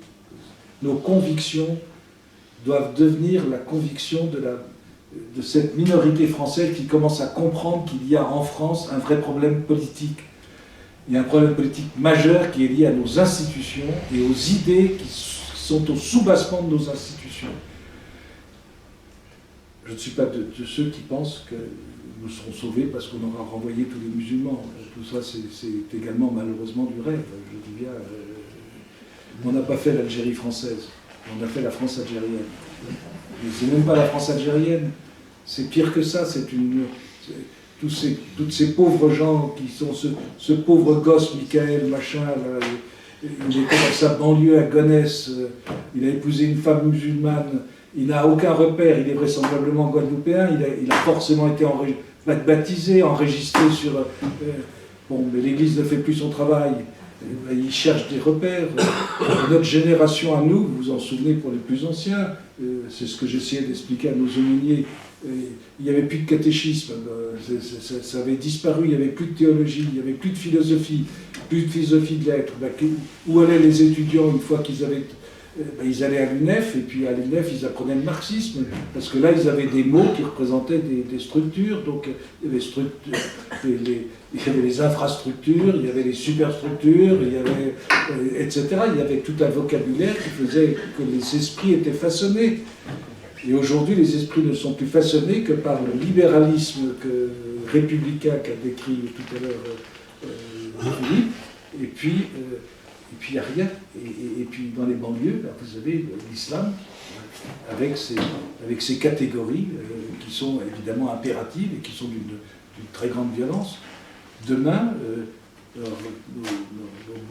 Speaker 4: nos convictions doivent devenir la conviction de cette minorité française qui commence à comprendre qu'il y a en France un vrai problème politique. Il y a un problème politique majeur qui est lié à nos institutions et aux idées qui sont au soubassement de nos institutions. Je ne suis pas de ceux qui pensent que nous serons sauvés parce qu'on aura renvoyé tous les musulmans. Tout ça, c'est également malheureusement du rêve. Je dis bien, on n'a pas fait l'Algérie française, on a fait la France algérienne. Mais c'est même pas la France algérienne, c'est pire que ça, toutes ces pauvres gens qui sont ce pauvre gosse, Michael, machin, là, il était dans sa banlieue à Gonesse, il a épousé une femme musulmane, il n'a aucun repère, il est vraisemblablement guadeloupéen, il a forcément été baptisé, enregistré sur... bon, mais l'Église ne fait plus son travail, il cherche des repères. Notre génération à nous, vous vous en souvenez pour les plus anciens, c'est ce que j'essayais d'expliquer à nos aumôniers, il n'y avait plus de catéchisme, ça avait disparu, il n'y avait plus de théologie, il n'y avait plus de philosophie de lettres. Où allaient les étudiants une fois qu'ils avaient... ils allaient à l'UNEF, et puis à l'UNEF, ils apprenaient le marxisme, parce que là, ils avaient des mots qui représentaient des structures, donc il y avait les infrastructures, il y avait les superstructures, il y avait, etc. Il y avait tout un vocabulaire qui faisait que les esprits étaient façonnés. Et aujourd'hui, les esprits ne sont plus façonnés que par le libéralisme républicain qu'a décrit tout à l'heure Philippe, et puis il n'y a rien. Et puis dans les banlieues, vous avez l'islam, avec ses catégories qui sont évidemment impératives et qui sont d'une très grande violence. Demain,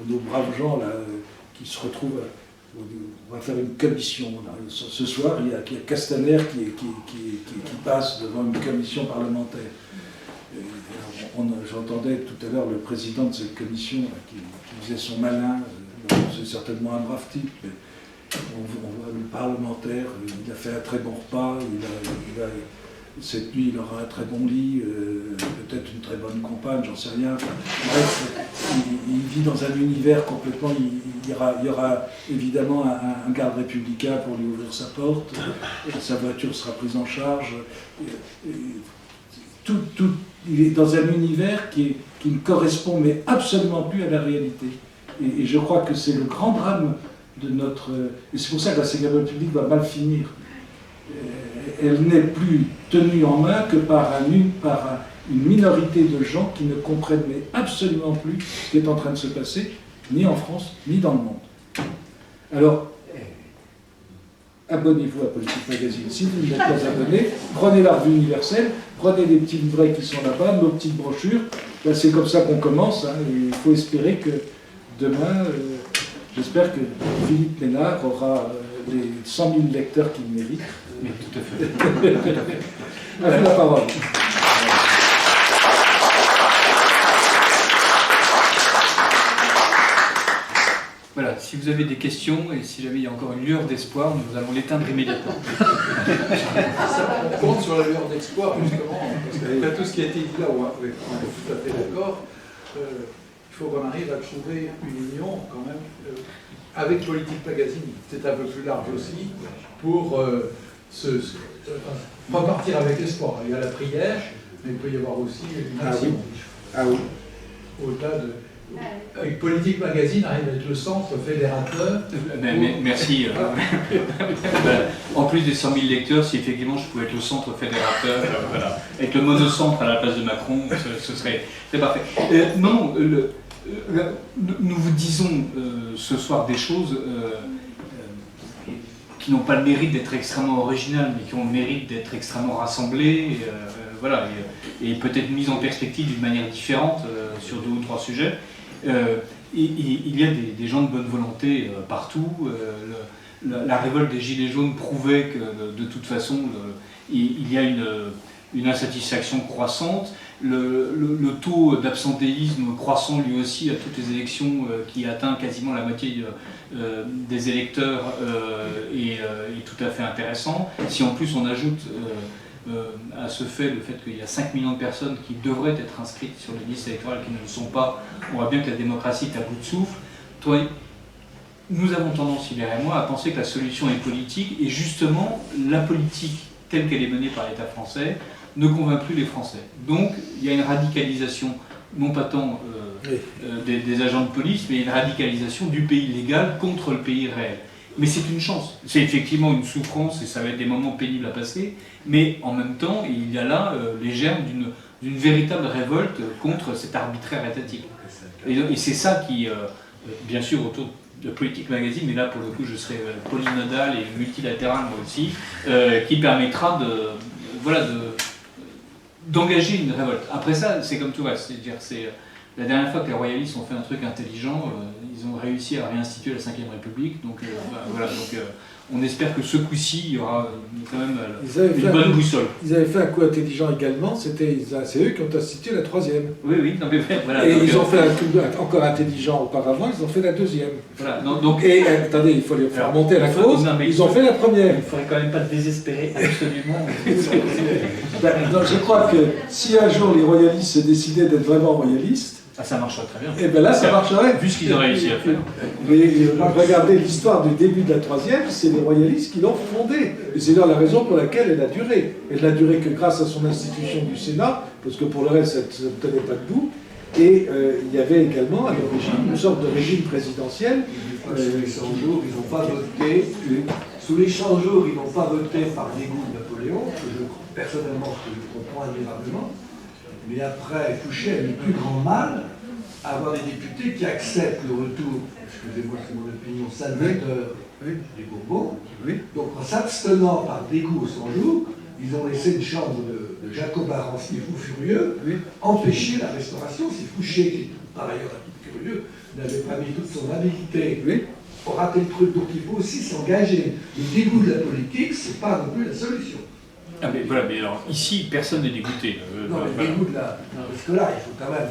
Speaker 4: nos braves gens là, qui se retrouvent, on va faire une commission. Là. Ce soir, il y a Castaner qui passe devant une commission parlementaire. J'entendais tout à l'heure le président de cette commission là, qui faisait son malin. C'est certainement un brave type, mais on voit le parlementaire, il a fait un très bon repas, cette nuit il aura un très bon lit, peut-être une très bonne compagne, j'en sais rien. Bref, il vit dans un univers complètement, il y aura évidemment un garde républicain pour lui ouvrir sa porte, sa voiture sera prise en charge. Il est dans un univers qui ne correspond mais absolument plus à la réalité. Et je crois que c'est le grand drame de notre... Et c'est pour ça que la Cinquième République va mal finir. Elle n'est plus tenue en main que par une minorité de gens qui ne comprennent mais absolument plus ce qui est en train de se passer, ni en France, ni dans le monde. Alors, abonnez-vous à Politique Magazine. Si vous n'êtes pas abonné, prenez la revue universelle, prenez les petits livrets qui sont là-bas, nos petites brochures. Là, c'est comme ça qu'on commence. Hein, et il faut espérer que demain, j'espère que Philippe Ménard aura les 100 000 lecteurs qu'il mérite.
Speaker 3: Oui, tout à fait.
Speaker 4: À vous la parole.
Speaker 3: Voilà, si vous avez des questions et si jamais il y a encore une lueur d'espoir, nous allons l'éteindre immédiatement.
Speaker 7: Ça compte sur la lueur d'espoir, justement, parce qu'après tout ce qui a été dit là, on est tout à fait d'accord, il faut qu'on arrive à trouver une union, quand même, avec Politique Magazine, c'est un peu plus large aussi, pour pas partir avec espoir. Il y a la prière, mais il peut y avoir aussi une action.
Speaker 4: Ah oui.
Speaker 7: Au-delà de... Avec Politique Magazine arrive à être le centre fédérateur.
Speaker 3: Merci. En plus des 100 000 lecteurs, si effectivement je pouvais être le centre fédérateur, voilà, avec le monocentre à la place de Macron, ce serait parfait. Non, nous vous disons ce soir des choses qui n'ont pas le mérite d'être extrêmement originales, mais qui ont le mérite d'être extrêmement rassemblées, voilà, et peut-être mises en perspective d'une manière différente sur 2 ou 3 sujets. Il y a des gens de bonne volonté partout. La révolte des Gilets jaunes prouvait que de toute façon il y a une insatisfaction croissante. Le taux d'absentéisme croissant lui aussi à toutes les élections qui atteint quasiment la moitié des électeurs est tout à fait intéressant. Si en plus on ajoute à ce fait le fait qu'il y a 5 millions de personnes qui devraient être inscrites sur les listes électorales qui ne le sont pas, on voit bien que la démocratie est à bout de souffle. Nous avons tendance, Hilaire et moi, à penser que la solution est politique, et justement, la politique telle qu'elle est menée par l'État français ne convainc plus les Français. Donc, il y a une radicalisation, non pas tant des agents de police, mais une radicalisation du pays légal contre le pays réel. Mais c'est une chance. C'est effectivement une souffrance et ça va être des moments pénibles à passer, mais en même temps, il y a là les germes d'une véritable révolte contre cet arbitraire étatique. Et c'est ça qui, bien sûr, autour de Politique Magazine, mais là pour le coup je serai polynodal et multilatéral moi aussi, qui permettra d'engager une révolte. Après ça, c'est comme tout reste, c'est-à-dire c'est la dernière fois que les royalistes ont fait un truc intelligent, ils ont réussi à réinstituer la Ve République, donc voilà, donc on espère que ce coup-ci, il y aura quand même une bonne boussole.
Speaker 7: Ils avaient fait un coup intelligent également, c'est eux qui ont institué la 3e.
Speaker 3: Oui, non mais voilà.
Speaker 7: Et
Speaker 3: donc,
Speaker 7: ils ont fait un coup encore intelligent auparavant, ils ont fait la 2e.
Speaker 3: Voilà, donc,
Speaker 7: et attendez, il faut les faire remonter à la cause, ils ont fait la 1re.
Speaker 3: Il ne faudrait quand même pas désespérer absolument.
Speaker 7: Donc je crois que si un jour les royalistes se décidaient d'être vraiment royalistes,
Speaker 3: ça marcherait très bien.
Speaker 7: Et bien là, ça marcherait.
Speaker 3: Vu ce qu'ils ont réussi à faire.
Speaker 7: Mais regardez l'histoire du début de la 3e, c'est les royalistes qui l'ont fondée. Et c'est là la raison pour laquelle elle a duré. Elle n'a duré que grâce à son institution du Sénat, parce que pour le reste, ça ne tenait pas debout. Et il y avait également à l'origine une sorte de régime présidentiel.
Speaker 8: Sous les 100 jours, ils n'ont pas voté. Sous les 100 jours, ils n'ont pas voté par dégoût de Napoléon, personnellement, que je comprends admirablement. Mais après, Fouché a eu le plus grand mal à avoir des députés qui acceptent le retour, excusez-moi, c'est mon opinion, salvateur des Bourbons. Donc en s'abstenant par dégoût aux 100 jours, ils ont laissé une chambre de jacobins ranciers fous furieux empêcher la restauration. Si Fouché, qui est par ailleurs un peu curieux, n'avait pas mis toute son habilité pour rater le truc, donc il faut aussi s'engager. Le dégoût de la politique, c'est pas non plus la solution.
Speaker 3: Ah mais voilà, mais alors ici personne n'est dégoûté.
Speaker 8: Non, le dégoût de la... Parce que là, il faut quand même...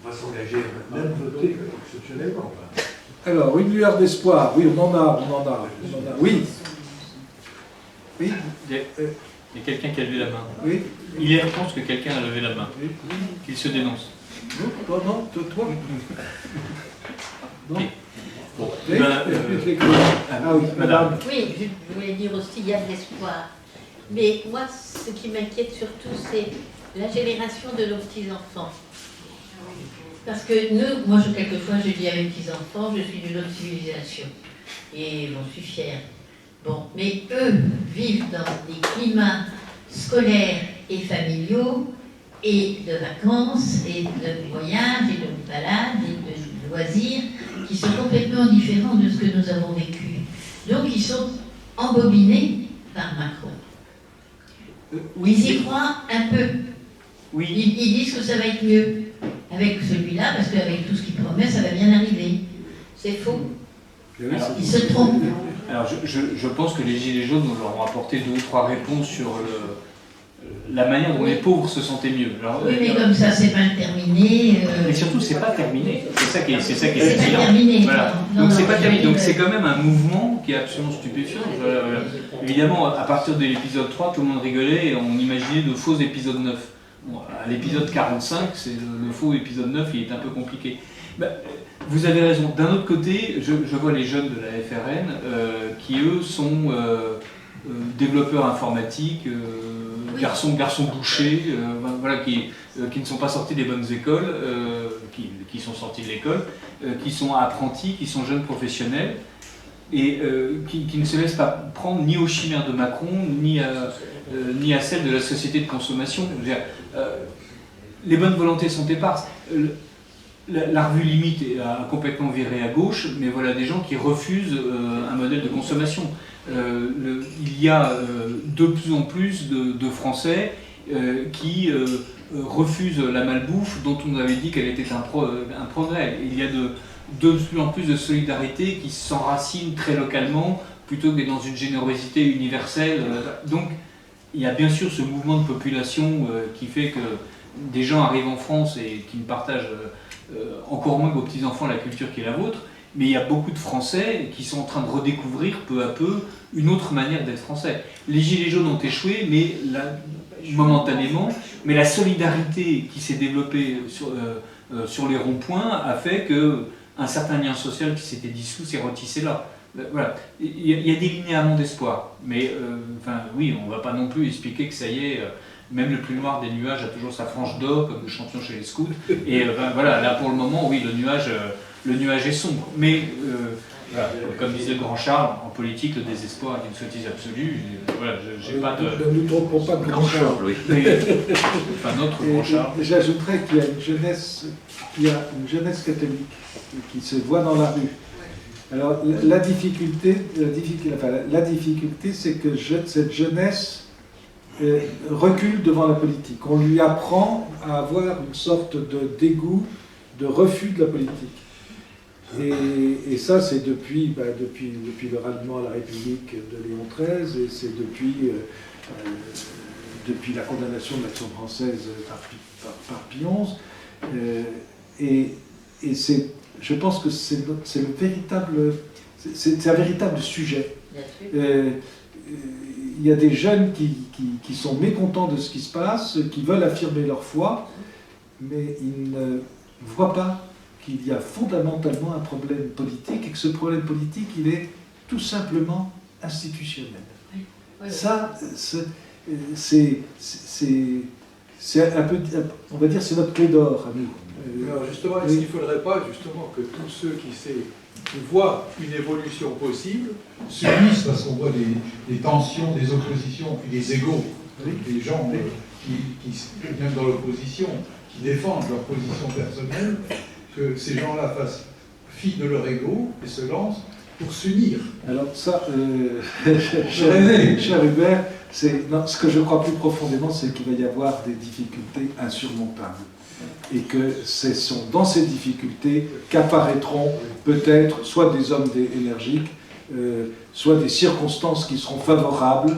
Speaker 8: On va s'engager, même voter exceptionnellement.
Speaker 7: Alors, une lueur d'espoir, oui, on en a. Oui. Oui.
Speaker 3: Il y a quelqu'un qui a levé la main.
Speaker 7: Oui.
Speaker 3: Il pense que quelqu'un a levé la main. Qu'il se dénonce.
Speaker 7: Non, toi. Non.
Speaker 3: Bon,
Speaker 7: oui, madame.
Speaker 5: Oui, je voulais dire aussi, il y a de l'espoir. Mais moi, ce qui m'inquiète surtout, c'est la génération de nos petits-enfants. Parce que moi, quelquefois, je dis à mes petits-enfants, je suis d'une autre civilisation. Et j'en suis fière. Bon, mais eux vivent dans des climats scolaires et familiaux, et de vacances, et de voyages, et de balades, et de loisirs, qui sont complètement différents de ce que nous avons vécu. Donc, ils sont embobinés par Macron. Ils y croient un peu.
Speaker 3: Oui.
Speaker 5: Ils disent que ça va être mieux avec celui-là, parce qu'avec tout ce qu'il promet, ça va bien arriver. C'est faux. Alors, ils se trompent.
Speaker 3: Alors, je pense que les Gilets jaunes nous leur ont apporté 2 ou 3 réponses sur la manière dont les pauvres se sentaient mieux. Alors,
Speaker 5: Oui, mais comme ça, c'est mal terminé.
Speaker 3: mais surtout, c'est pas terminé. C'est ça qui est
Speaker 5: C'est pas
Speaker 3: fascinant.
Speaker 5: terminé.
Speaker 3: Voilà.
Speaker 5: Non,
Speaker 3: Donc
Speaker 5: non,
Speaker 3: c'est pas terminé. Donc c'est
Speaker 5: j'arrive.
Speaker 3: quand même un mouvement qui est absolument stupéfiant. Évidemment, à partir de l'épisode 3, tout le monde rigolait et on imaginait de faux épisodes 9. Bon, à l'épisode 45, c'est le faux épisode 9, il est un peu compliqué. Bah, vous avez raison. D'un autre côté, je vois les jeunes de la FRN qui, eux, sont développeurs informatiques, garçons bouchers, voilà, qui ne sont pas sortis des bonnes écoles, qui sont sortis de l'école, qui sont apprentis, qui sont jeunes professionnels, et qui ne se laissent pas prendre ni aux chimères de Macron, ni à celles de la société de consommation. Je veux dire, les bonnes volontés sont éparses. La revue Limite a complètement viré à gauche, mais voilà des gens qui refusent un modèle de consommation. Il y a de plus en plus de Français qui refusent la malbouffe dont on nous avait dit qu'elle était un progrès. Il y a de plus en plus de solidarité qui s'enracine très localement plutôt que dans une générosité universelle. Donc il y a bien sûr ce mouvement de population qui fait que des gens arrivent en France et qui ne partagent encore moins qu'aux petits-enfants la culture qui est la vôtre, mais il y a beaucoup de Français qui sont en train de redécouvrir peu à peu une autre manière d'être Français. Les Gilets jaunes ont échoué, mais momentanément, mais la solidarité qui s'est développée sur les ronds-points a fait qu'un certain lien social qui s'était dissous s'est retissé là. Voilà. Il y a des linéaments d'espoir, mais enfin, oui, on ne va pas non plus expliquer que ça y est, même le plus noir des nuages a toujours sa frange d'or, comme nous chantions chez les scouts. Et voilà, là pour le moment, oui, le nuage est sombre. Mais voilà, comme disait le grand Charles, en politique, le désespoir est une sottise absolue. Et, voilà, j'ai pas de.
Speaker 7: Ne nous trompons pas de grand Charles.
Speaker 2: oui.
Speaker 3: Enfin, notre grand Charles.
Speaker 7: J'ajouterais qu'il y a une jeunesse catholique qui se voit dans la rue. Alors la difficulté, c'est que cette jeunesse recule devant la politique. On lui apprend à avoir une sorte de dégoût, de refus de la politique. Et ça, c'est depuis le ralliement à la République de Léon XIII, et c'est depuis la condamnation de l'Action française par Pie XI. Et je pense que c'est un véritable sujet. Il y a des jeunes qui sont mécontents de ce qui se passe, qui veulent affirmer leur foi, mais ils ne voient pas qu'il y a fondamentalement un problème politique, et que ce problème politique, il est tout simplement institutionnel.
Speaker 5: Oui. Oui.
Speaker 7: Ça, c'est un peu, on va dire, c'est notre clé d'or à nous.
Speaker 9: Alors justement, est-ce qu'il ne faudrait pas justement que tous ceux qui voient une évolution possible
Speaker 10: s'unissent, parce qu'on voit des tensions, des oppositions, puis des égaux, des gens qui, même dans l'opposition, qui défendent leur position personnelle, que ces gens-là fassent fi de leur ego et se lancent pour s'unir.
Speaker 7: Alors ça, cher Hubert, ce que je crois plus profondément, c'est qu'il va y avoir des difficultés insurmontables. Et que ce sont dans ces difficultés qu'apparaîtront peut-être soit des hommes énergiques, soit des circonstances qui seront favorables.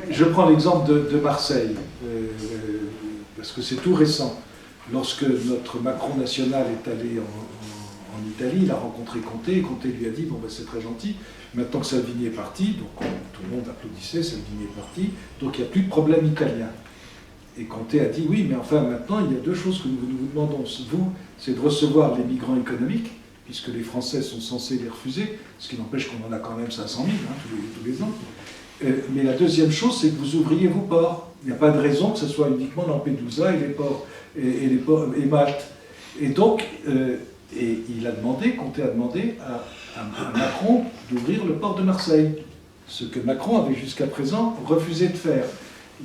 Speaker 7: Je prends l'exemple de Marseille, parce que c'est tout récent. Lorsque notre Macron national est allé en Italie, il a rencontré Conté, et Conté lui a dit « bon ben c'est très gentil, maintenant que Salvini est parti », donc tout le monde applaudissait, Salvini est parti, donc il n'y a plus de problème italien. Et Conté a dit « oui, mais enfin maintenant il y a deux choses que nous vous demandons, vous, c'est de recevoir les migrants économiques, puisque les Français sont censés les refuser, ce qui n'empêche qu'on en a quand même 500 000 tous les ans. Mais la deuxième chose, c'est que vous ouvriez vos ports. Il n'y a pas de raison que ce soit uniquement Lampedusa et les ports, et Malte. Et donc, et il a demandé, Conté a demandé à Macron d'ouvrir le port de Marseille, ce que Macron avait jusqu'à présent refusé de faire.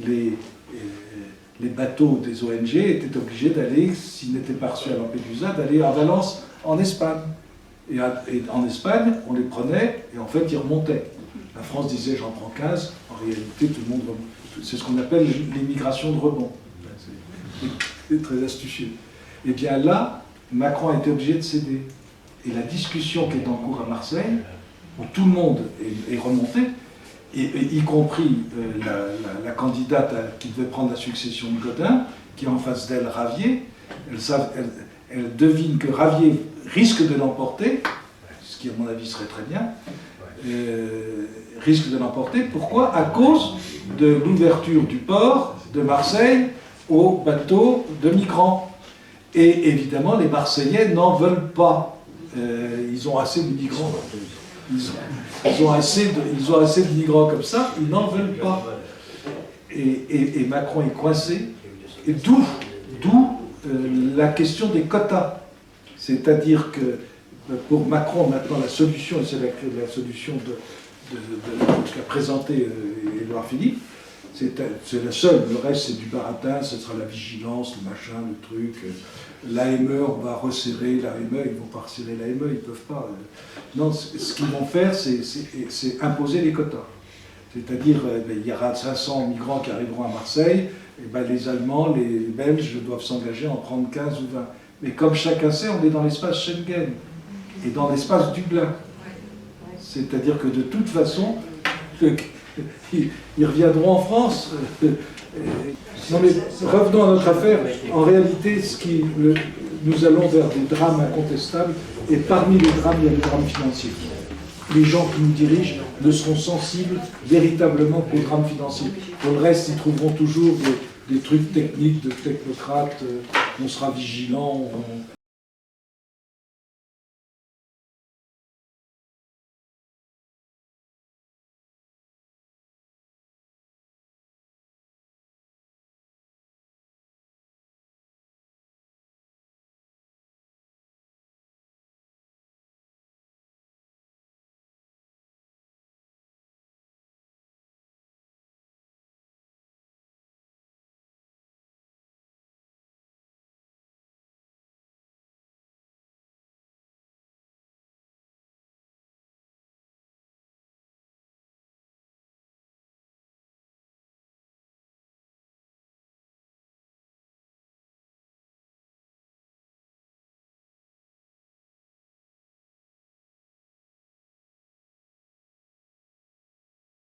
Speaker 7: Les bateaux des ONG étaient obligés d'aller, s'ils n'étaient pas reçus à Lampedusa, d'aller à Valence, en Espagne. Et en Espagne, on les prenait, et en fait, ils remontaient. La France disait, j'en prends 15, en réalité, tout le monde remonte. C'est ce qu'on appelle l'immigration de rebond. C'est très astucieux. Et bien là, Macron a été obligé de céder. Et la discussion qui est en cours à Marseille, où tout le monde est remonté,
Speaker 4: y compris la candidate qui devait prendre la succession de Godin, qui est en face d'elle Ravier. Elle devine que Ravier risque de l'emporter, ce qui à mon avis serait très bien, risque de l'emporter. Pourquoi? À cause de l'ouverture du port de Marseille aux bateaux de migrants. Et évidemment, les Marseillais n'en veulent pas. Ils ont assez de migrants. Ils ont assez de migrants comme ça, ils n'en veulent pas. Et Macron est coincé. Et d'où la question des quotas. C'est-à-dire que pour Macron, maintenant, la solution, et c'est la solution qu'a présenté Édouard Philippe, c'est la seule. Le reste, c'est du baratin, ce sera la vigilance, le machin, le truc. L'AME, on va resserrer l'AME, ils ne vont pas resserrer l'AME, ils ne peuvent pas. Non, ce qu'ils vont faire, c'est imposer les quotas. C'est-à-dire, il y aura 500 migrants qui arriveront à Marseille, et ben, les Allemands, les Belges doivent s'engager à en prendre 15 ou 20. Mais comme chacun sait, on est dans l'espace Schengen et dans l'espace Dublin. C'est-à-dire que de toute façon, ils reviendront en France. Non mais revenons à notre affaire. En réalité, nous allons vers des drames incontestables, et parmi les drames, il y a les drames financiers. Les gens qui nous dirigent ne seront sensibles véritablement qu'aux drames financiers. Pour le reste, ils trouveront toujours des trucs techniques de technocrates, on sera vigilants,